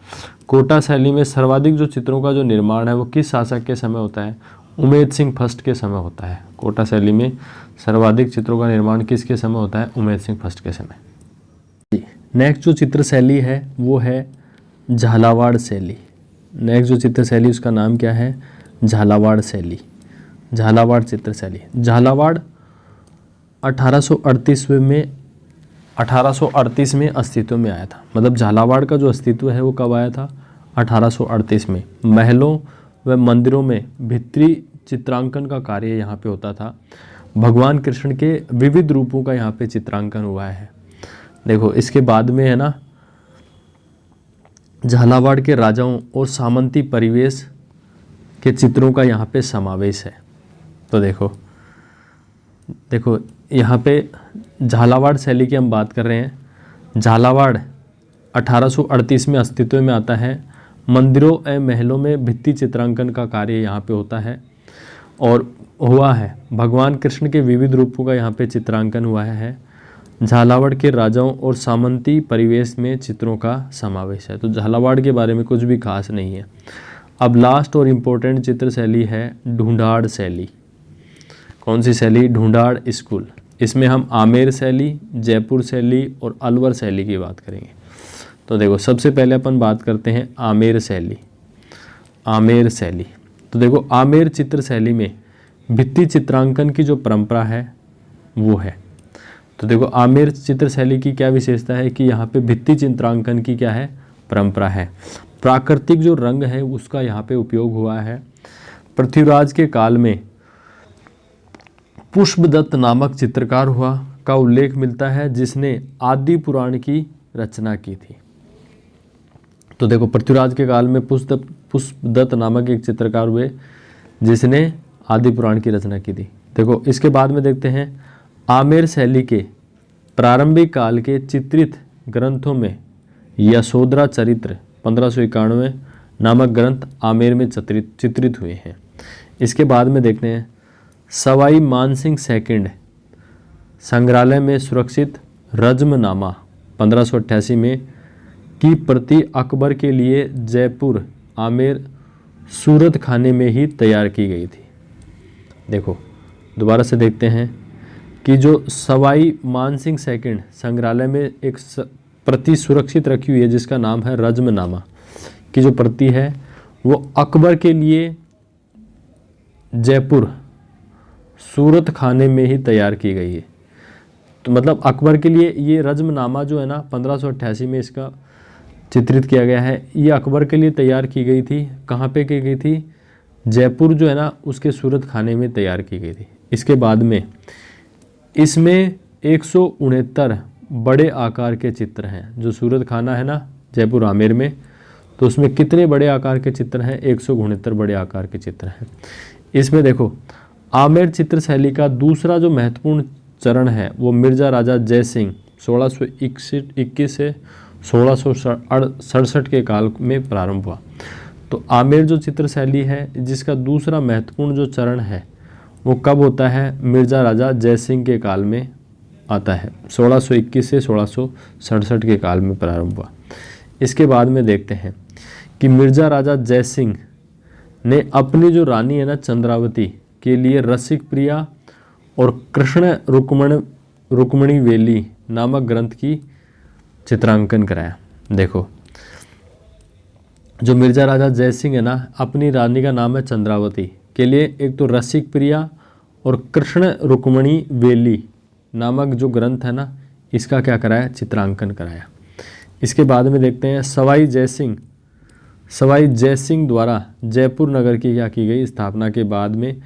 कोटा शैली में सर्वाधिक जो चित्रों का जो निर्माण है वो किस शासक के समय होता है? उमेद सिंह फर्स्ट के समय होता है। कोटा शैली में सर्वाधिक चित्रों का निर्माण किसके समय होता है? उमेद सिंह फर्स्ट के समय। नेक्स्ट जो चित्र शैली है वो है झालावाड़ शैली। नेक्स्ट जो चित्र शैली उसका नाम क्या है? झालावाड़ शैली, झालावाड़ चित्र शैली। झालावाड़ 1838 में अस्तित्व में आया था। मतलब झालावाड़ का जो अस्तित्व है वो कब आया था? 1838 में। महलों व मंदिरों में भित्ति चित्रांकन का कार्य यहाँ पे होता था। भगवान कृष्ण के विविध रूपों का यहाँ पे चित्रांकन हुआ है। देखो इसके बाद में है ना, झालावाड़ के राजाओं और सामंती परिवेश के चित्रों का यहाँ पे समावेश है। तो देखो यहाँ पे झालावाड़ शैली की हम बात कर रहे हैं। झालावाड़ 1838 में अस्तित्व में आता है। मंदिरों एवं महलों में भित्ति चित्रांकन का कार्य यहाँ पे होता है और हुआ है। भगवान कृष्ण के विविध रूपों का यहाँ पे चित्रांकन हुआ है। झालावाड़ के राजाओं और सामंती परिवेश में चित्रों का समावेश है। तो झालावाड़ के बारे में कुछ भी खास नहीं है। अब लास्ट और इम्पोर्टेंट चित्र शैली है ढूंढाड़ शैली। कौन सी शैली? ढूंढाड़ स्कूल। इसमें हम आमेर शैली, जयपुर शैली और अलवर शैली की बात करेंगे। तो देखो सबसे पहले अपन बात करते हैं आमेर शैली। आमेर शैली, तो देखो आमेर चित्र शैली में भित्ति चित्रांकन की जो परंपरा है वो है। तो देखो आमेर चित्र शैली की क्या विशेषता है कि यहाँ पे भित्ति चित्रांकन की क्या है? परंपरा है। प्राकृतिक जो रंग है उसका यहाँ पे उपयोग हुआ है। पृथ्वीराज के काल में पुष्पदत्त नामक चित्रकार हुआ का उल्लेख मिलता है जिसने आदि पुराण की रचना की थी। तो देखो पृथ्वीराज के काल में पुष्पदत्त नामक एक चित्रकार हुए जिसने आदि पुराण की रचना की थी। देखो इसके बाद में देखते हैं आमेर शैली के प्रारंभिक काल के चित्रित ग्रंथों में यशोधरा चरित्र 1591 नामक ग्रंथ आमेर में चित्रित हुए हैं। इसके बाद में देखते हैं सवाई मानसिंह सेकंड संग्रहालय में सुरक्षित रज्मनामा 1588 में की प्रति अकबर के लिए जयपुर आमेर सूरत खाने में ही तैयार की गई थी। देखो दोबारा से देखते हैं कि जो सवाई मानसिंह सेकंड संग्रहालय में एक प्रति सुरक्षित रखी हुई है जिसका नाम है रज्मनामा की जो प्रति है वो अकबर के लिए जयपुर सूरत खाने में ही तैयार की गई है। तो मतलब अकबर के लिए ये रज्मनामा जो है ना 1588 में इसका चित्रित किया गया है। ये अकबर के लिए तैयार की गई थी। कहाँ पे की गई थी? जयपुर जो है ना उसके सूरत खाने में तैयार की गई थी। इसके बाद में इसमें 169 बड़े आकार के चित्र हैं। जो सूरत खाना है ना जयपुर आमेर में, तो उसमें कितने बड़े आकार के चित्र हैं? 169 बड़े आकार के चित्र हैं। इसमें देखो आमेर चित्र शैली का दूसरा जो महत्वपूर्ण चरण है वो मिर्जा राजा जय सिंह 1621 से 1667 के काल में प्रारंभ हुआ। तो आमेर जो चित्र शैली है जिसका दूसरा महत्वपूर्ण जो चरण है वो कब होता है? मिर्जा राजा जय सिंह के काल में आता है। 1621 से 1667 के काल में प्रारंभ हुआ। इसके बाद में देखते हैं कि मिर्जा राजा जय सिंह ने अपनी जो रानी है ना चंद्रावती के लिए रसिक प्रिया और कृष्ण रुक्मणी वेली नामक ग्रंथ की चित्रांकन कराया। देखो जो मिर्जा राजा जय सिंह है ना अपनी रानी का नाम है चंद्रावती के लिए एक तो रसिक प्रिया और कृष्ण रुक्मणी वेली नामक जो ग्रंथ है ना इसका क्या कराया? चित्रांकन कराया। इसके बाद में देखते हैं सवाई जय सिंह द्वारा जयपुर नगर की क्या की गई? स्थापना के बाद में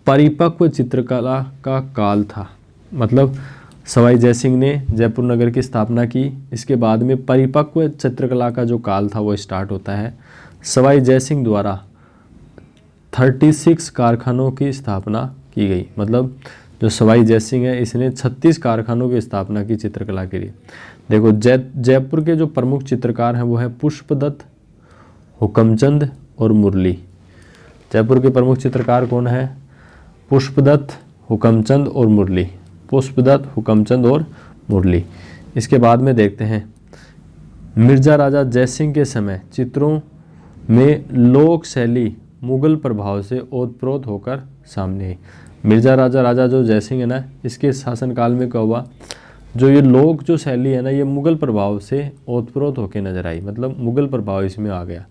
परिपक्व चित्रकला का काल था। मतलब सवाई जयसिंह ने जयपुर नगर की स्थापना की। इसके बाद में परिपक्व चित्रकला का जो काल था वो स्टार्ट होता है। सवाई जयसिंह द्वारा 36 कारखानों की स्थापना की गई। मतलब जो सवाई जयसिंह है इसने 36 कारखानों की स्थापना की चित्रकला के लिए। देखो जयपुर के जो प्रमुख चित्रकार हैं वो है पुष्पदत्त, हुकमचंद और मुरली। जयपुर के प्रमुख चित्रकार कौन है? पुष्पदत्त, हुकमचंद और मुरली। पुष्पदत्त, हुकमचंद और मुरली। इसके बाद में देखते हैं मिर्जा राजा जयसिंह के समय चित्रों में लोक शैली मुगल प्रभाव से ओतप्रोत होकर सामने आई। मिर्जा राजा जो जयसिंह है ना, इसके शासनकाल में क्या हुआ, जो ये लोक जो शैली है ना ये मुगल प्रभाव से ओतप्रोत होकर नजर आई। मतलब मुगल प्रभाव इसमें आ गया।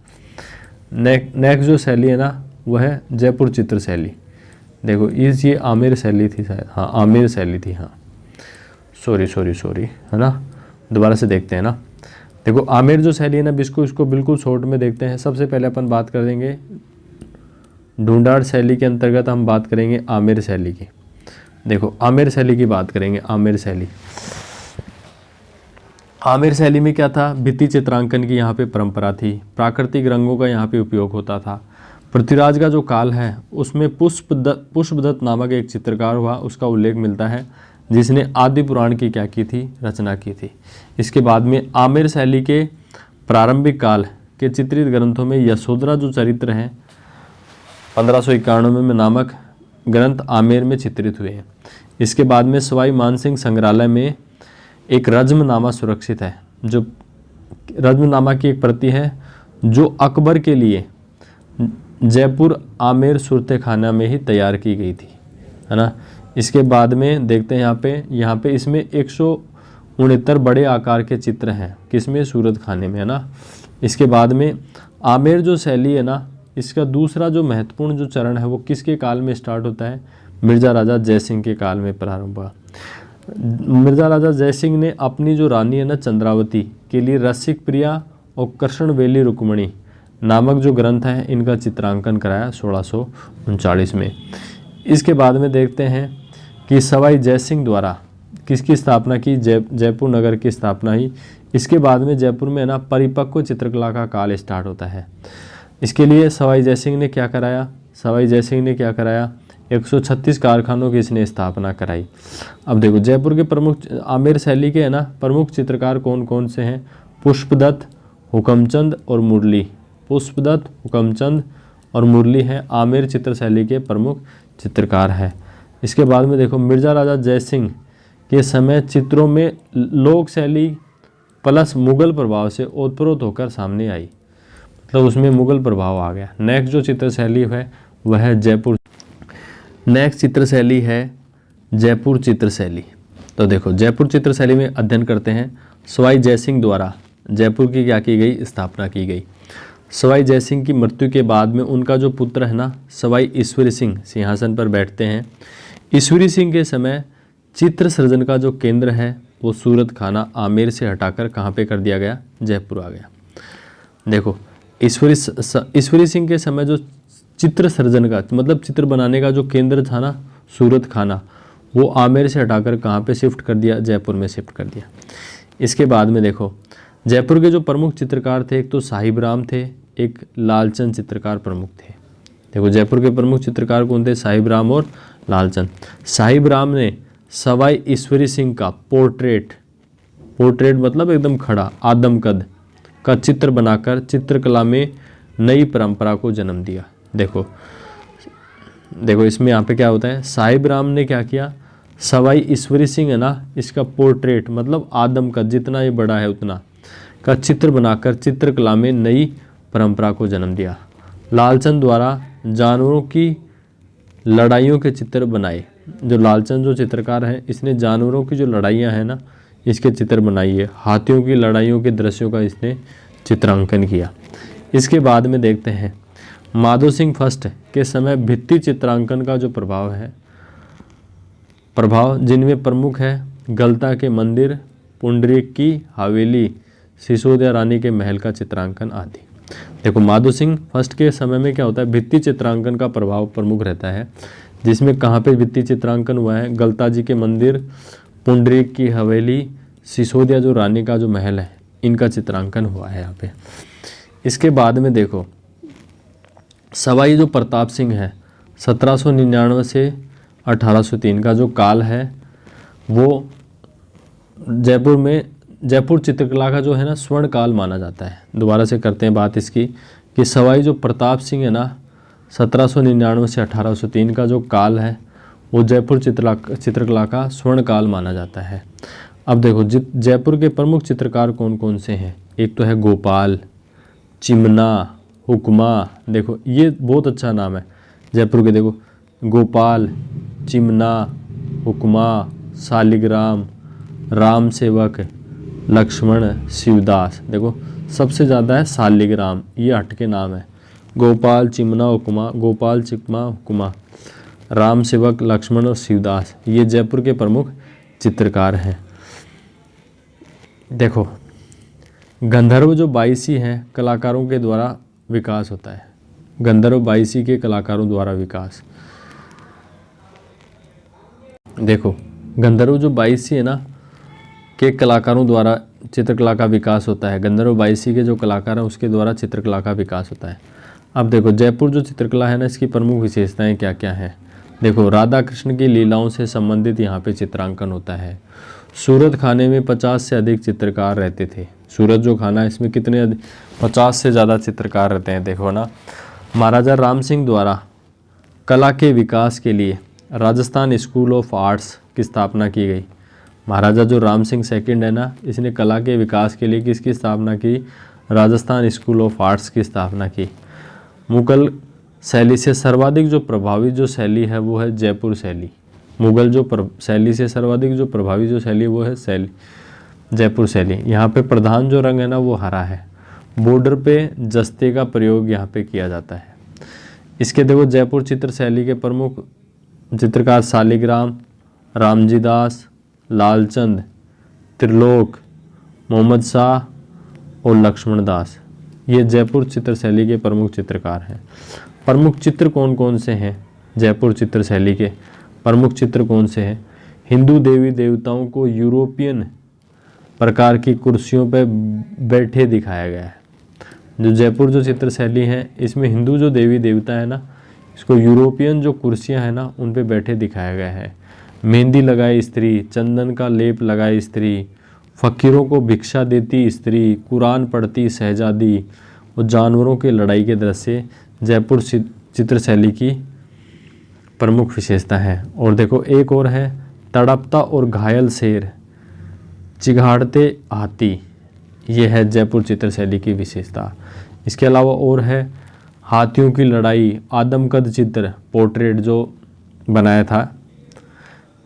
नेक्स्ट जो शैली है ना वह है जयपुर चित्र शैली। देखो ये आमेर शैली थी शायद, हाँ आमेर शैली थी, हाँ सॉरी है ना, दोबारा से देखते हैं ना। देखो आमेर जो शैली है ना, इसको बिल्कुल शॉर्ट में देखते हैं। सबसे पहले अपन बात कर देंगे ढूंढाड़ शैली के अंतर्गत हम बात करेंगे आमेर शैली की। देखो आमेर शैली की बात करेंगे। आमेर शैली में क्या था, भित्ति चित्रांकन की यहाँ पे परंपरा थी। प्राकृतिक रंगों का यहाँ पे उपयोग होता था। पृथ्वीराज का जो काल है उसमें पुष्पदत्त नामक एक चित्रकार हुआ, उसका उल्लेख मिलता है, जिसने आदि पुराण की क्या की थी, रचना की थी। इसके बाद में आमेर शैली के प्रारंभिक काल के चित्रित ग्रंथों में यशोधरा जो चरित्र हैं 1591 में नामक ग्रंथ आमेर में चित्रित हुए हैं। इसके बाद में सवाई मानसिंह संग्रहालय में एक रज्मनामा सुरक्षित है। जो रज्मनामा की एक प्रति है जो अकबर के लिए जयपुर आमेर सूरत खाना में ही तैयार की गई थी, है ना। इसके बाद में देखते हैं यहाँ पे इसमें 169 बड़े आकार के चित्र हैं, किसमें, सूरत खाने में, है ना। इसके बाद में आमेर जो शैली है ना, इसका दूसरा जो महत्वपूर्ण जो चरण है वो किसके काल में स्टार्ट होता है, मिर्जा राजा जयसिंह के काल में प्रारंभ हुआ। मिर्जा राजा जयसिंह ने अपनी जो रानी है ना चंद्रावती के लिए रसिक प्रिया और कृष्णवेली रुक्मणी नामक जो ग्रंथ है इनका चित्रांकन कराया 1639 में। इसके बाद में देखते हैं कि सवाई जयसिंह द्वारा किसकी स्थापना की, जयपुर नगर की स्थापना ही। इसके बाद में जयपुर में ना परिपक्व चित्रकला का काल स्टार्ट होता है। इसके लिए सवाई जयसिंह ने क्या कराया, 136 कारखानों की इसने स्थापना कराई। अब देखो जयपुर के प्रमुख आमेर शैली के है ना प्रमुख चित्रकार कौन कौन से हैं, पुष्पदत्त, हुकमचंद और मुरली। पुष्पदत्त, हुकमचंद और मुरली हैं आमेर चित्र शैली के प्रमुख चित्रकार हैं। इसके बाद में देखो मिर्जा राजा जयसिंह के समय चित्रों में लोक शैली प्लस मुगल प्रभाव से ओतप्रोत होकर सामने आई। मतलब उसमें मुगल प्रभाव आ गया। नेक्स्ट जो चित्र शैली है वह है नेक्स्ट चित्र शैली है जयपुर चित्र शैली। तो देखो जयपुर चित्र शैली में अध्ययन करते हैं। सवाई जयसिंह द्वारा जयपुर की क्या की गई, स्थापना की गई। सवाई जयसिंह की मृत्यु के बाद में उनका जो पुत्र है ना सवाई ईश्वरी सिंह सिंहासन पर बैठते हैं। ईश्वरी सिंह के समय चित्र सृजन का जो केंद्र है वो सूरत खाना आमेर से हटाकर कहाँ पे कर दिया गया, जयपुर आ गया। देखो ईश्वरी सिंह के समय जो चित्र सृजन का मतलब चित्र बनाने का जो केंद्र था ना सूरत खाना, वो आमेर से हटाकर कहाँ पे शिफ्ट कर दिया, जयपुर में शिफ्ट कर दिया। इसके बाद में देखो जयपुर के जो प्रमुख चित्रकार थे, एक तो साहिब राम थे, एक लालचंद चित्रकार प्रमुख थे। देखो जयपुर के प्रमुख चित्रकार कौन थे, साहिब राम और लालचंद। साहिब राम ने सवाई ईश्वरी सिंह का पोर्ट्रेट मतलब एकदम खड़ा आदमकद का चित्र बनाकर चित्रकला में नई परंपरा को जन्म दिया। देखो इसमें यहाँ पे क्या होता है, साहिब राम ने क्या किया, सवाई ईश्वरी सिंह है ना इसका पोर्ट्रेट मतलब आदमकद जितना ये बड़ा है उतना का चित्र बनाकर चित्रकला में नई परंपरा को जन्म दिया। लालचंद द्वारा जानवरों की लड़ाइयों के चित्र बनाए। जो लालचंद जो चित्रकार है इसने जानवरों की जो लड़ाइयाँ हैं ना इसके चित्र बनाई है। हाथियों की लड़ाइयों के दृश्यों का इसने चित्रांकन किया। इसके बाद में देखते हैं माधो सिंह फर्स्ट के समय भित्ति चित्रांकन का जो प्रभाव जिनमें प्रमुख है गलता के मंदिर, पुंडरीक की हवेली, सिसोदिया रानी के महल का चित्रांकन आदि। देखो माधो सिंह फर्स्ट के समय में क्या होता है, भित्ति चित्रांकन का प्रभाव प्रमुख रहता है, जिसमें कहाँ पे भित्ति चित्रांकन हुआ है, गलता जी के मंदिर, पुंडरीक की हवेली, सिसोदिया जो रानी का जो महल है, इनका चित्रांकन हुआ है यहाँ पे। इसके बाद में देखो सवाई जो प्रताप सिंह है 1799 से 1803 का जो काल है वो जयपुर चित्रकला का जो है ना स्वर्ण काल माना जाता है। दोबारा से करते हैं बात इसकी कि सवाई जो प्रताप सिंह है ना 1799 से 1803 का जो काल है वो जयपुर चित्रकला का स्वर्ण काल माना जाता है। अब देखो जयपुर के प्रमुख चित्रकार कौन कौन से हैं। एक तो है गोपाल, चिमना, हुक्मा। देखो ये बहुत अच्छा नाम है जयपुर के। देखो गोपाल, चिमना, हुक्मा, शालिग्राम, राम सेवक, लक्ष्मण, शिवदास। देखो सबसे ज़्यादा है शालिग्राम, ये हटके नाम है। गोपाल, चिमना, हुक्मा, गोपाल, चिमना, हुक्मा, राम सेवक, लक्ष्मण और शिवदास, ये जयपुर के प्रमुख चित्रकार हैं। देखो गंधर्व जो बाईसी हैं कलाकारों के द्वारा विकास होता है। गंधर्व बाईसी के कलाकारों द्वारा विकास। देखो गंधर्व जो बाईसी है ना के कलाकारों द्वारा चित्रकला का विकास होता है। गंधर्व बाईसी के जो कलाकार हैं उसके द्वारा चित्रकला का विकास होता है। अब देखो जयपुर जो चित्रकला है ना इसकी प्रमुख विशेषताएं क्या क्या हैं। देखो राधा कृष्ण की लीलाओं से संबंधित यहाँ पे चित्रांकन होता है। सूरत खाने में 50 से अधिक चित्रकार रहते थे। सूरत जो खाना है इसमें कितने 50 से ज़्यादा चित्रकार रहते हैं। देखो ना महाराजा राम सिंह द्वारा कला के विकास के लिए राजस्थान स्कूल ऑफ आर्ट्स की स्थापना की गई। महाराजा जो राम सिंह सेकंड है ना इसने कला के विकास के लिए किसकी स्थापना की, राजस्थान स्कूल ऑफ आर्ट्स की स्थापना की। मुगल शैली से सर्वाधिक जो प्रभावी जो शैली है वो है जयपुर शैली। मुगल जो शैली से सर्वाधिक जो प्रभावी जो शैली वो है जयपुर शैली। यहाँ पे प्रधान जो रंग है ना वो हरा है। बॉर्डर पे जस्ते का प्रयोग यहाँ पे किया जाता है। इसके देखो जयपुर चित्र शैली के प्रमुख चित्रकार शालिग्राम, रामजी दास, लालचंद, त्रिलोक, मोहम्मद शाह और लक्ष्मण दास, ये जयपुर चित्र शैली के प्रमुख चित्रकार हैं। प्रमुख चित्र कौन कौन से हैं जयपुर चित्र शैली के? प्रमुख चित्र कौन से हैं? हिंदू देवी देवताओं को यूरोपियन प्रकार की कुर्सियों पर बैठे दिखाया गया है। जो जयपुर जो चित्र शैली है इसमें हिंदू जो देवी देवता है ना इसको यूरोपियन जो कुर्सियां हैं ना उन पे बैठे दिखाया गया है। मेहंदी लगाए स्त्री, चंदन का लेप लगाए स्त्री, फ़कीरों को भिक्षा देती स्त्री, कुरान पढ़ती शहजादी और जानवरों की लड़ाई के दृश्य जयपुर चित्र शैली की प्रमुख विशेषता है। और देखो एक और है तड़पता और घायल शेर, चिघाड़ते हाथी, ये है जयपुर चित्र शैली की विशेषता। इसके अलावा और है हाथियों की लड़ाई, आदमकद चित्र, पोर्ट्रेट जो बनाया था,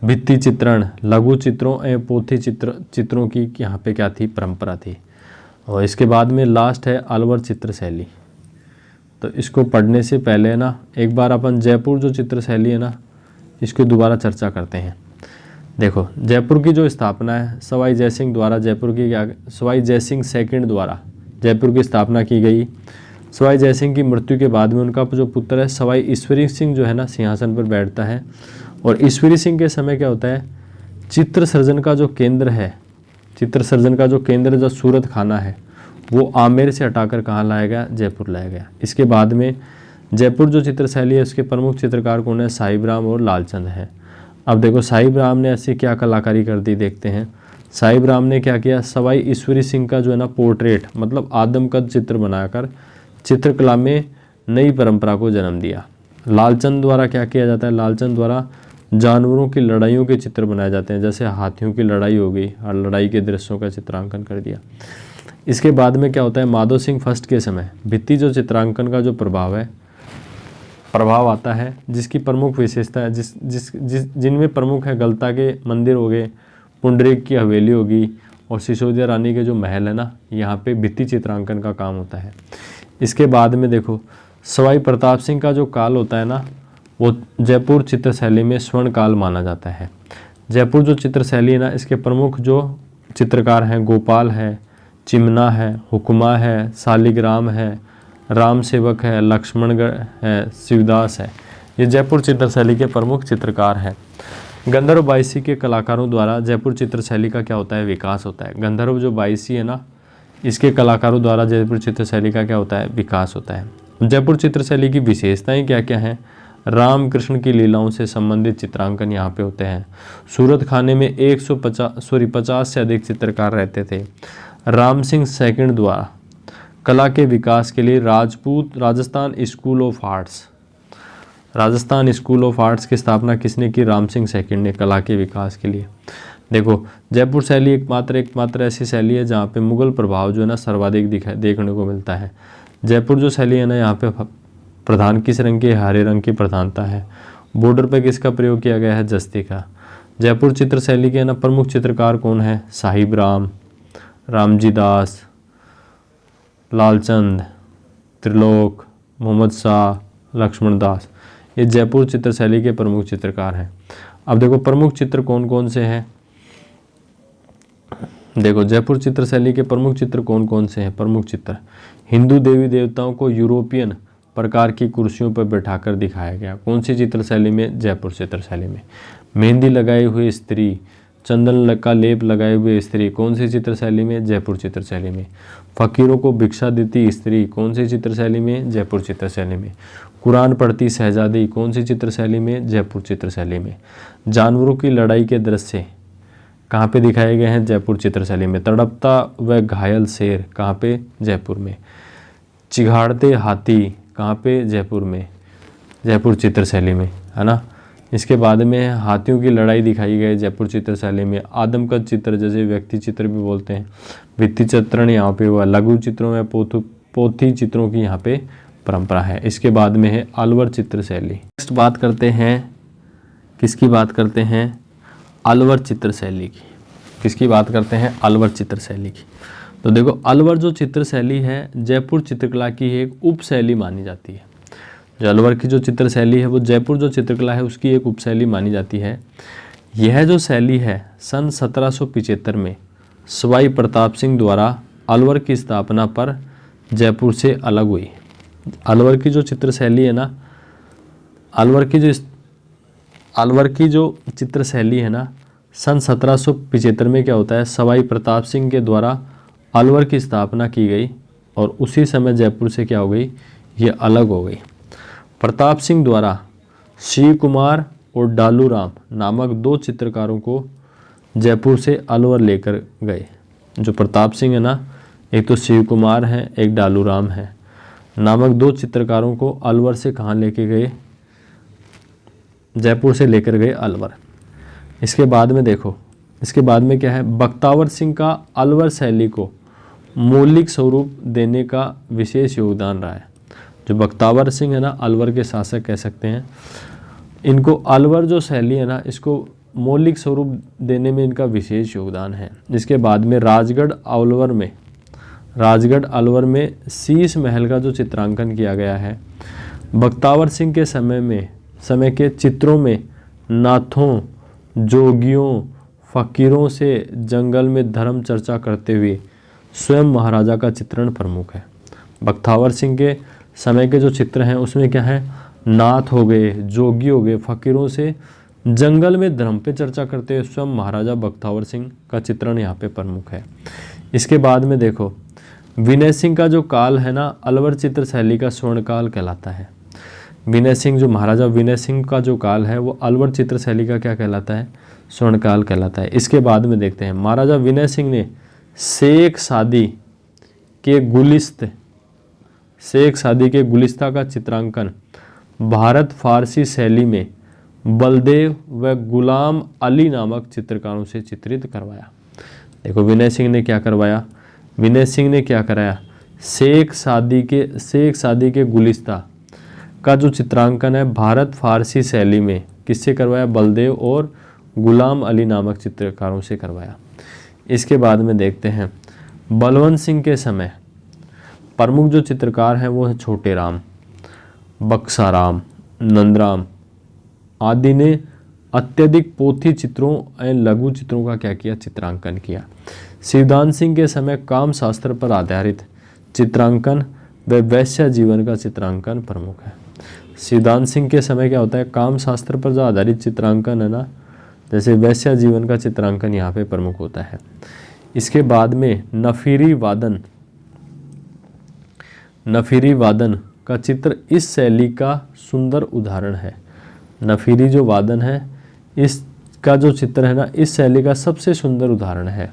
भित्ति चित्रण, लघु चित्रों एवं पोथी चित्रों की यहाँ पे क्या थी, परंपरा थी। और इसके बाद में लास्ट है अलवर चित्र शैली। तो इसको पढ़ने से पहले ना एक बार अपन जयपुर जो चित्र शैली है ना इसकी दोबारा चर्चा करते हैं। देखो जयपुर की जो स्थापना है सवाई जयसिंह द्वारा सवाई जयसिंह सेकंड द्वारा जयपुर की स्थापना की गई। सवाई जयसिंह की मृत्यु के बाद में उनका जो पुत्र है सवाई ईश्वरी सिंह जो है ना सिंहासन पर बैठता है। और ईश्वरी सिंह के समय क्या होता है, चित्र सर्जन का जो केंद्र है, चित्र सर्जन का जो केंद्र जो सूरत खाना है वो आमेर से हटाकर कहाँ लाया गया, जयपुर लाया गया। इसके बाद में जयपुर जो चित्र शैली है उसके प्रमुख चित्रकार कौन है, साहिब राम और लालचंद हैं। अब देखो साहिब राम ने ऐसी क्या कलाकारी कर दी, देखते हैं। साहिब राम ने क्या किया, सवाई ईश्वरी सिंह का जो है ना पोर्ट्रेट मतलब आदमकद चित्र बनाकर चित्रकला में नई परंपरा को जन्म दिया। लालचंद द्वारा क्या किया जाता है, लालचंद द्वारा जानवरों की लड़ाइयों के चित्र बनाए जाते हैं, जैसे हाथियों की लड़ाई हो गई और लड़ाई के दृश्यों का चित्रांकन कर दिया। इसके बाद में क्या होता है, माधव सिंह फर्स्ट के समय भित्ति जो चित्रांकन का जो प्रभाव आता है जिसकी प्रमुख विशेषता है जिनमें प्रमुख है गलता के मंदिर हो गए, पुंडरीक की हवेली होगी और सिसोदिया रानी के जो महल है ना यहाँ पे भित्ति चित्रांकन का काम होता है। इसके बाद में देखो सवाई प्रताप सिंह का जो काल होता है ना वो जयपुर चित्र शैली में स्वर्ण काल माना जाता है। जयपुर जो चित्र शैली है ना इसके प्रमुख जो चित्रकार हैं गोपाल है, चिमना है, हुक्मा है, शालिग्राम है, राम सेवक है, लक्ष्मणगढ़ है, शिवदास है। ये जयपुर चित्र शैली के प्रमुख चित्रकार हैं। गंधर्व बाईसी के कलाकारों द्वारा जयपुर चित्र शैली का क्या होता है, विकास होता है। गंधर्व जो बाईसी है ना, इसके कलाकारों द्वारा जयपुर चित्र शैली का क्या होता है, विकास होता है। जयपुर चित्र शैली की विशेषताएं क्या क्या हैं? राम कृष्ण की लीलाओं से संबंधित चित्रांकन यहाँ पे होते हैं। सूरत खाने में 50 से अधिक चित्रकार रहते थे। राम सिंह सेकंड द्वारा कला के विकास के लिए राजस्थान स्कूल ऑफ आर्ट्स की स्थापना किसने की? राम सिंह सेकंड ने, कला के विकास के लिए। देखो, जयपुर शैली एकमात्र ऐसी शैली है जहाँ पे मुगल प्रभाव जो है ना सर्वाधिक देखने को मिलता है। जयपुर जो शैली है ना, यहाँ पे प्रधान किस रंग के? हरे रंग की प्रधानता है। बॉर्डर पे किसका प्रयोग किया गया है? जस्ती का। जयपुर चित्र शैली के ना प्रमुख चित्रकार कौन है? साहिब राम, रामजी दास, लालचंद, त्रिलोक, मोहम्मद शाह, लक्ष्मण दास, ये जयपुर चित्र शैली के प्रमुख चित्रकार हैं। अब देखो प्रमुख चित्र कौन कौन से हैं। देखो जयपुर चित्र शैली के प्रमुख चित्र कौन कौन से हैं? प्रमुख चित्र, हिंदू देवी देवताओं को यूरोपियन प्रकार की कुर्सियों पर बैठाकर दिखाया गया। कौन सी चित्र शैली में? जयपुर चित्र शैली में। मेहंदी लगाई हुई स्त्री, चंदन का लेप लगाए हुए स्त्री, कौन सी चित्र शैली में? जयपुर चित्र शैली में। फकीरों को भिक्षा देती स्त्री, कौन सी चित्र शैली में? जयपुर चित्र शैली में। कुरान पढ़ती शहजादी, कौन सी चित्र शैली में? जयपुर चित्र शैली में। जानवरों की लड़ाई के दृश्य कहाँ पे दिखाए गए हैं? जयपुर चित्र शैली में। तड़पता व घायल शेर, कहाँ पे? जयपुर में। चिघाड़ते हाथी, कहाँ पे? जयपुर में, जयपुर चित्र शैली में, है ना। इसके बाद में हाथियों की लड़ाई दिखाई गई जयपुर चित्र शैली में। आदमकद चित्र, जैसे व्यक्ति चित्र भी बोलते हैं, भित्ति चित्रण यहाँ पे हुआ। लघु चित्रों में पोथी चित्रों की यहाँ पे परंपरा है। इसके बाद में है अलवर चित्र शैली। नेक्स्ट बात करते हैं, किसकी बात करते हैं? अलवर चित्र शैली की। किसकी बात करते हैं? अलवर चित्र शैली की। तो देखो, अलवर जो चित्र शैली है जयपुर चित्रकला की एक उप शैली मानी जाती है। जो अलवर की जो चित्र शैली है वो जयपुर जो चित्रकला है उसकी एक उपशैली मानी जाती है। यह जो शैली है सन 1775 में सवाई प्रताप सिंह द्वारा अलवर की स्थापना पर जयपुर से अलग हुई। अलवर की जो चित्र शैली है ना, अलवर की जो चित्र शैली है ना, सन 1775 में क्या होता है, सवाई प्रताप सिंह के द्वारा अलवर की स्थापना की गई और उसी समय जयपुर से क्या हो गई, ये अलग हो गई। प्रताप सिंह द्वारा शिव कुमार और डालू राम नामक दो चित्रकारों को जयपुर से अलवर लेकर गए। जो प्रताप सिंह है ना, एक तो शिव कुमार है, एक डालू राम है, नामक दो चित्रकारों को अलवर से कहाँ लेके गए, जयपुर से लेकर गए अलवर। इसके बाद में देखो, इसके बाद में क्या है, बख्तावर सिंह का अलवर शैली को मौलिक स्वरूप देने का विशेष योगदान रहा है। जो बख्तावर सिंह है ना, अलवर के शासक कह सकते हैं, इनको अलवर जो शैली है ना, इसको मौलिक स्वरूप देने में इनका विशेष योगदान है। इसके बाद में राजगढ़ अलवर में शीश महल का जो चित्रांकन किया गया है, बख्तावर सिंह के समय के चित्रों में नाथों, जोगियों, फकीरों से जंगल में धर्म चर्चा करते हुए स्वयं महाराजा का चित्रण प्रमुख है। बख्तावर सिंह के समय के जो चित्र हैं उसमें क्या है, नाथ हो गए, जोगी हो गए, फकीरों से जंगल में धर्म पे चर्चा करते हुए स्वयं महाराजा बख्तावर सिंह का चित्रण यहाँ पे प्रमुख है। इसके बाद में देखो, विनय सिंह का जो काल है ना, अलवर चित्र शैली का स्वर्णकाल कहलाता है। विनय सिंह, जो महाराजा विनय सिंह का जो काल है वो अलवर चित्र शैली का क्या कहलाता है, स्वर्णकाल कहलाता है। इसके बाद में देखते हैं, महाराजा विनय सिंह ने शेख सादी के गुलिस्ता का चित्रांकन भारत फारसी शैली में बलदेव व गुलाम अली नामक चित्रकारों से चित्रित करवाया। देखो विनय सिंह ने क्या करवाया, विनय सिंह ने क्या कराया, शेख सादी के गुलिस्ता का जो चित्रांकन है भारत फारसी शैली में किससे करवाया, बलदेव और गुलाम अली नामक चित्रकारों से करवाया। इसके बाद में देखते हैं, बलवंत सिंह के समय प्रमुख जो चित्रकार हैं वो है छोटे राम, बक्साराम, नंदराम आदि ने अत्यधिक पोथी चित्रों एवं लघु चित्रों का क्या किया, चित्रांकन किया। शिवदान सिंह के समय काम शास्त्र पर आधारित चित्रांकन व वैश्य जीवन का चित्रांकन प्रमुख है। शिवदान सिंह के समय क्या होता है, काम शास्त्र पर जो आधारित चित्रांकन है ना, जैसे वैश्य जीवन का चित्रांकन यहाँ पे प्रमुख होता है। इसके बाद में नफीरी वादन का चित्र इस शैली का सुंदर उदाहरण है। नफीरी जो वादन है इसका जो चित्र है ना, इस शैली का सबसे सुंदर उदाहरण है।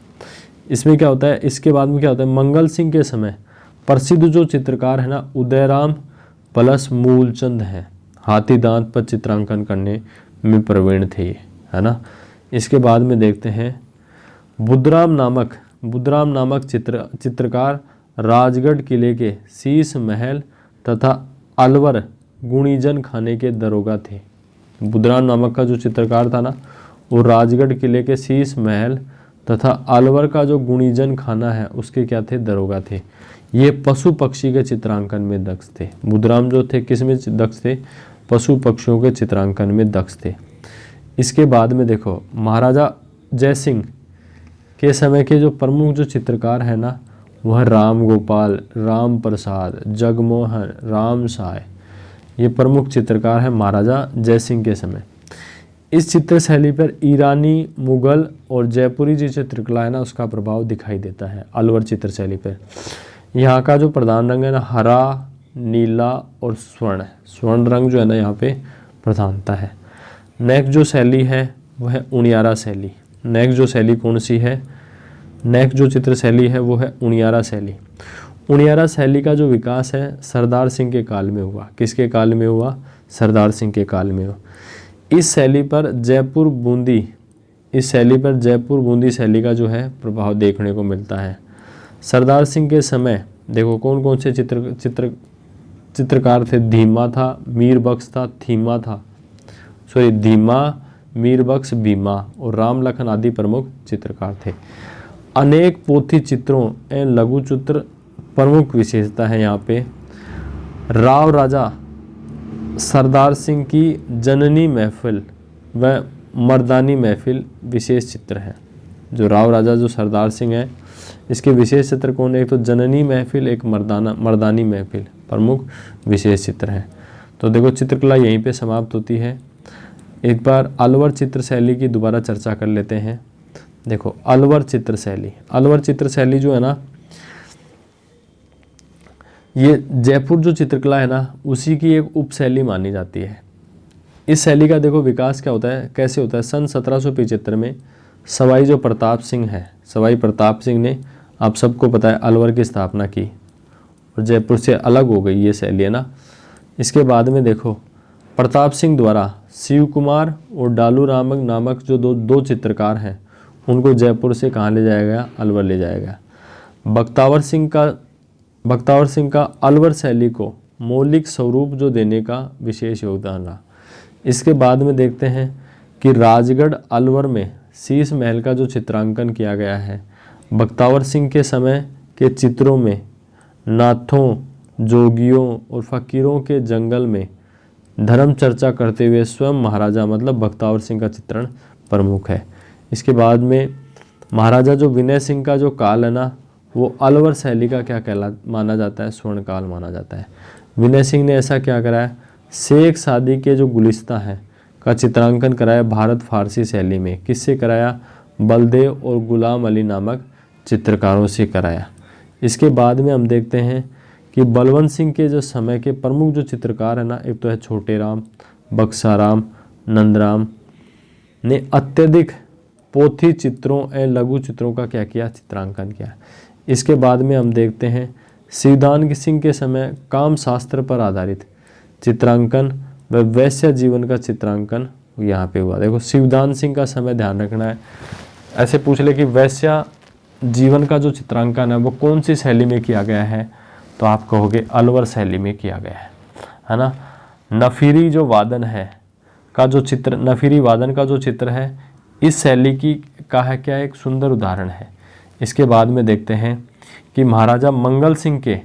इसमें क्या होता है, इसके बाद में क्या होता है, मंगल सिंह के समय प्रसिद्ध जो चित्रकार है ना उदयराम प्लस मूलचंद हैं, हाथी दांत पर चित्रांकन करने में प्रवीण थे ये, है ना। इसके बाद में देखते हैं बुद्धराम नामक चित्रकार राजगढ़ किले के शीश महल तथा अलवर गुणीजन खाने के दरोगा थे। बुद्धराम नामक का जो चित्रकार था ना, वो राजगढ़ किले के शीश महल तथा अलवर का जो गुणीजन खाना है उसके क्या थे, दरोगा थे। ये पशु पक्षी के चित्रांकन में दक्ष थे। बुद्धराम जो थे किस में दक्ष थे, पशु पक्षियों के चित्रांकन में दक्ष थे। इसके बाद में देखो महाराजा जयसिंह के समय के जो प्रमुख जो चित्रकार है ना, वह राम गोपाल, राम प्रसाद, जगमोहन, राम साय, ये प्रमुख चित्रकार हैं महाराजा जयसिंह के समय। इस चित्र शैली पर ईरानी, मुगल और जयपुरी जो चित्रकला है ना उसका प्रभाव दिखाई देता है अलवर चित्र शैली पर। यहाँ का जो प्रधान रंग है ना हरा, नीला और स्वर्ण रंग जो है ना यहाँ पे प्रधानता है। नेक्स्ट जो शैली है वह है उनियारा शैली। नेक्स्ट जो शैली कौन सी है, नेक्स्ट जो चित्र शैली है वो है उनियारा शैली। उनियारा शैली का जो विकास है सरदार सिंह के काल में हुआ। किसके काल में हुआ, सरदार सिंह के काल में हुआ। इस शैली पर जयपुर बूंदी शैली का जो है प्रभाव देखने को मिलता है। सरदार सिंह के समय देखो कौन कौन से चित्रकार थे, धीमा था, मीरबख्श था, धीमा, मीरबख्श, भीमा और राम लखन आदि प्रमुख चित्रकार थे। अनेक पोथी चित्रों एवं लघु चित्र प्रमुख विशेषता है यहाँ पे। राव राजा सरदार सिंह की जननी महफिल व मर्दानी महफिल विशेष चित्र है। जो राव राजा जो सरदार सिंह है इसके विशेष चित्र कौन है, एक तो जननी महफिल, एक मर्दानी महफिल प्रमुख विशेष चित्र है। तो देखो चित्रकला यहीं पे समाप्त होती है। एक बार अलवर चित्र शैली की दोबारा चर्चा कर लेते हैं। देखो अलवर चित्र शैली जो है ना, ये जयपुर जो चित्रकला है ना उसी की एक उपशैली मानी जाती है। इस शैली का देखो विकास क्या होता है, कैसे होता है। सन 1775 में सवाई प्रताप सिंह ने, आप सबको पता है, अलवर की स्थापना की और जयपुर से अलग हो गई ये शैली, है ना। इसके बाद में देखो प्रताप सिंह द्वारा शिव कुमार और डालू रामक नामक जो दो चित्रकार हैं उनको जयपुर से कहाँ ले जाया गया, अलवर ले जाया गया। बख्तावर सिंह का अलवर शैली को मौलिक स्वरूप जो देने का विशेष योगदान रहा। इसके बाद में देखते हैं कि राजगढ़ अलवर में शीश महल का जो चित्रांकन किया गया है। बख्तावर सिंह के समय के चित्रों में नाथों, जोगियों और फकीरों के जंगल में धर्म चर्चा करते हुए स्वयं महाराजा मतलब बख्तावर सिंह का चित्रण प्रमुख है। इसके बाद में महाराजा जो विनय सिंह का जो काल है ना, वो अलवर शैली का क्या माना जाता है, स्वर्ण काल माना जाता है। विनय सिंह ने ऐसा क्या कराया, शेख सादी के जो गुलिस्ता है का चित्रांकन कराया भारत फारसी शैली में। किससे कराया, बलदेव और गुलाम अली नामक चित्रकारों से कराया। इसके बाद में हम देखते हैं कि बलवंत सिंह के जो समय के प्रमुख जो चित्रकार है ना, एक तो है छोटे राम, बक्साराम, नंदराम ने अत्यधिक पोथी चित्रों एवं लघु चित्रों का क्या किया, चित्रांकन किया। इसके बाद में हम देखते हैं शिवदान सिंह के समय काम शास्त्र पर आधारित चित्रांकन व वैश्य जीवन का चित्रांकन यहाँ पे हुआ। देखो शिवदान सिंह का समय ध्यान रखना है। ऐसे पूछ ले कि वैश्य जीवन का जो चित्रांकन है वो कौन सी शैली में किया गया है, तो आप कहोगे अलवर शैली में किया गया है ना। नफीरी वादन का जो चित्र है इस शैली की का है क्या, एक सुंदर उदाहरण है। इसके बाद में देखते हैं कि महाराजा मंगल सिंह के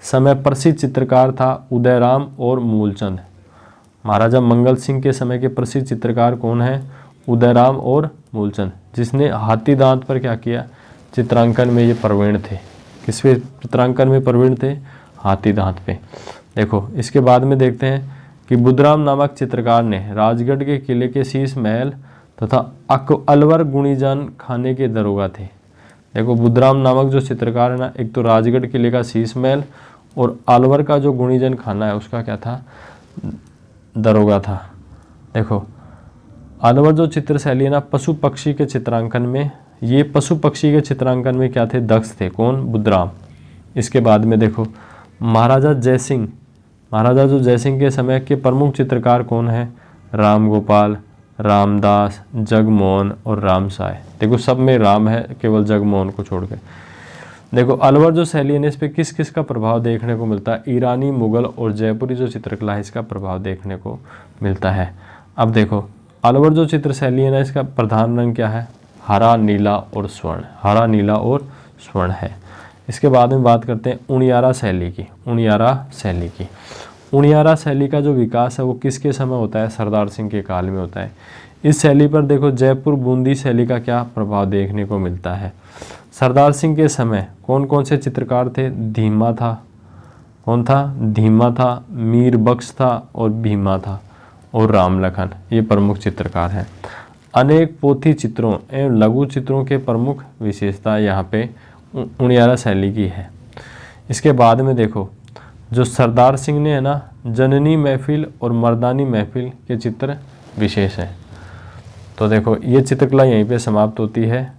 समय प्रसिद्ध चित्रकार था उदयराम और मूलचंद। महाराजा मंगल सिंह के समय के प्रसिद्ध चित्रकार कौन है, उदयराम और मूलचंद, जिसने हाथी दांत पर क्या किया, चित्रांकन में ये प्रवीण थे। किस पे चित्रांकन में प्रवीण थे, हाथी दांत पे। देखो इसके बाद में देखते हैं कि बुद्धराम नामक चित्रकार ने राजगढ़ के किले के शीश महल तथा अलवर गुणीजन खाने के दरोगा थे। देखो बुद्धराम नामक जो चित्रकार है ना, एक तो राजगढ़ किले का शीश महल और अलवर का जो गुणीजन खाना है उसका क्या था, दरोगा था। देखो अलवर जो चित्र शैली है ना, पशु पक्षी के चित्रांकन में, ये पशु पक्षी के चित्रांकन में क्या थे, दक्ष थे। कौन, बुद्धराम। इसके बाद में देखो महाराजा जयसिंह, महाराजा जो जयसिंह के समय के प्रमुख चित्रकार कौन है, राम गोपाल, रामदास, जगमोहन और रामसाय। देखो सब में राम है, केवल जगमोहन को छोड़ के। देखो अलवर जो शैली है इस पर किस किस का प्रभाव देखने को मिलता है, ईरानी, मुगल और जयपुरी जो चित्रकला है इसका प्रभाव देखने को मिलता है। अब देखो अलवर जो चित्र शैली है ना, इसका प्रधान रंग क्या है, हरा, नीला और स्वर्ण, हरा, नीला और स्वर्ण है। इसके बाद में बात करते हैं उनियारा शैली की। उनियारा शैली की, उनियारा शैली का जो विकास है वो किसके समय होता है, सरदार सिंह के काल में होता है। इस शैली पर देखो जयपुर बूंदी शैली का क्या प्रभाव देखने को मिलता है। सरदार सिंह के समय कौन कौन से चित्रकार थे, धीमा था, कौन था, धीमा था, मीर बख्श था और भीमा था और राम लखन, ये प्रमुख चित्रकार हैं। अनेक पोथी चित्रों एवं लघु चित्रों के प्रमुख विशेषता यहाँ पे उनियारा शैली की है। इसके बाद में देखो जो सरदार सिंह ने है ना, जननी महफिल और मर्दानी महफिल के चित्र विशेष हैं। तो देखो ये चित्रकला यहीं पे समाप्त होती है।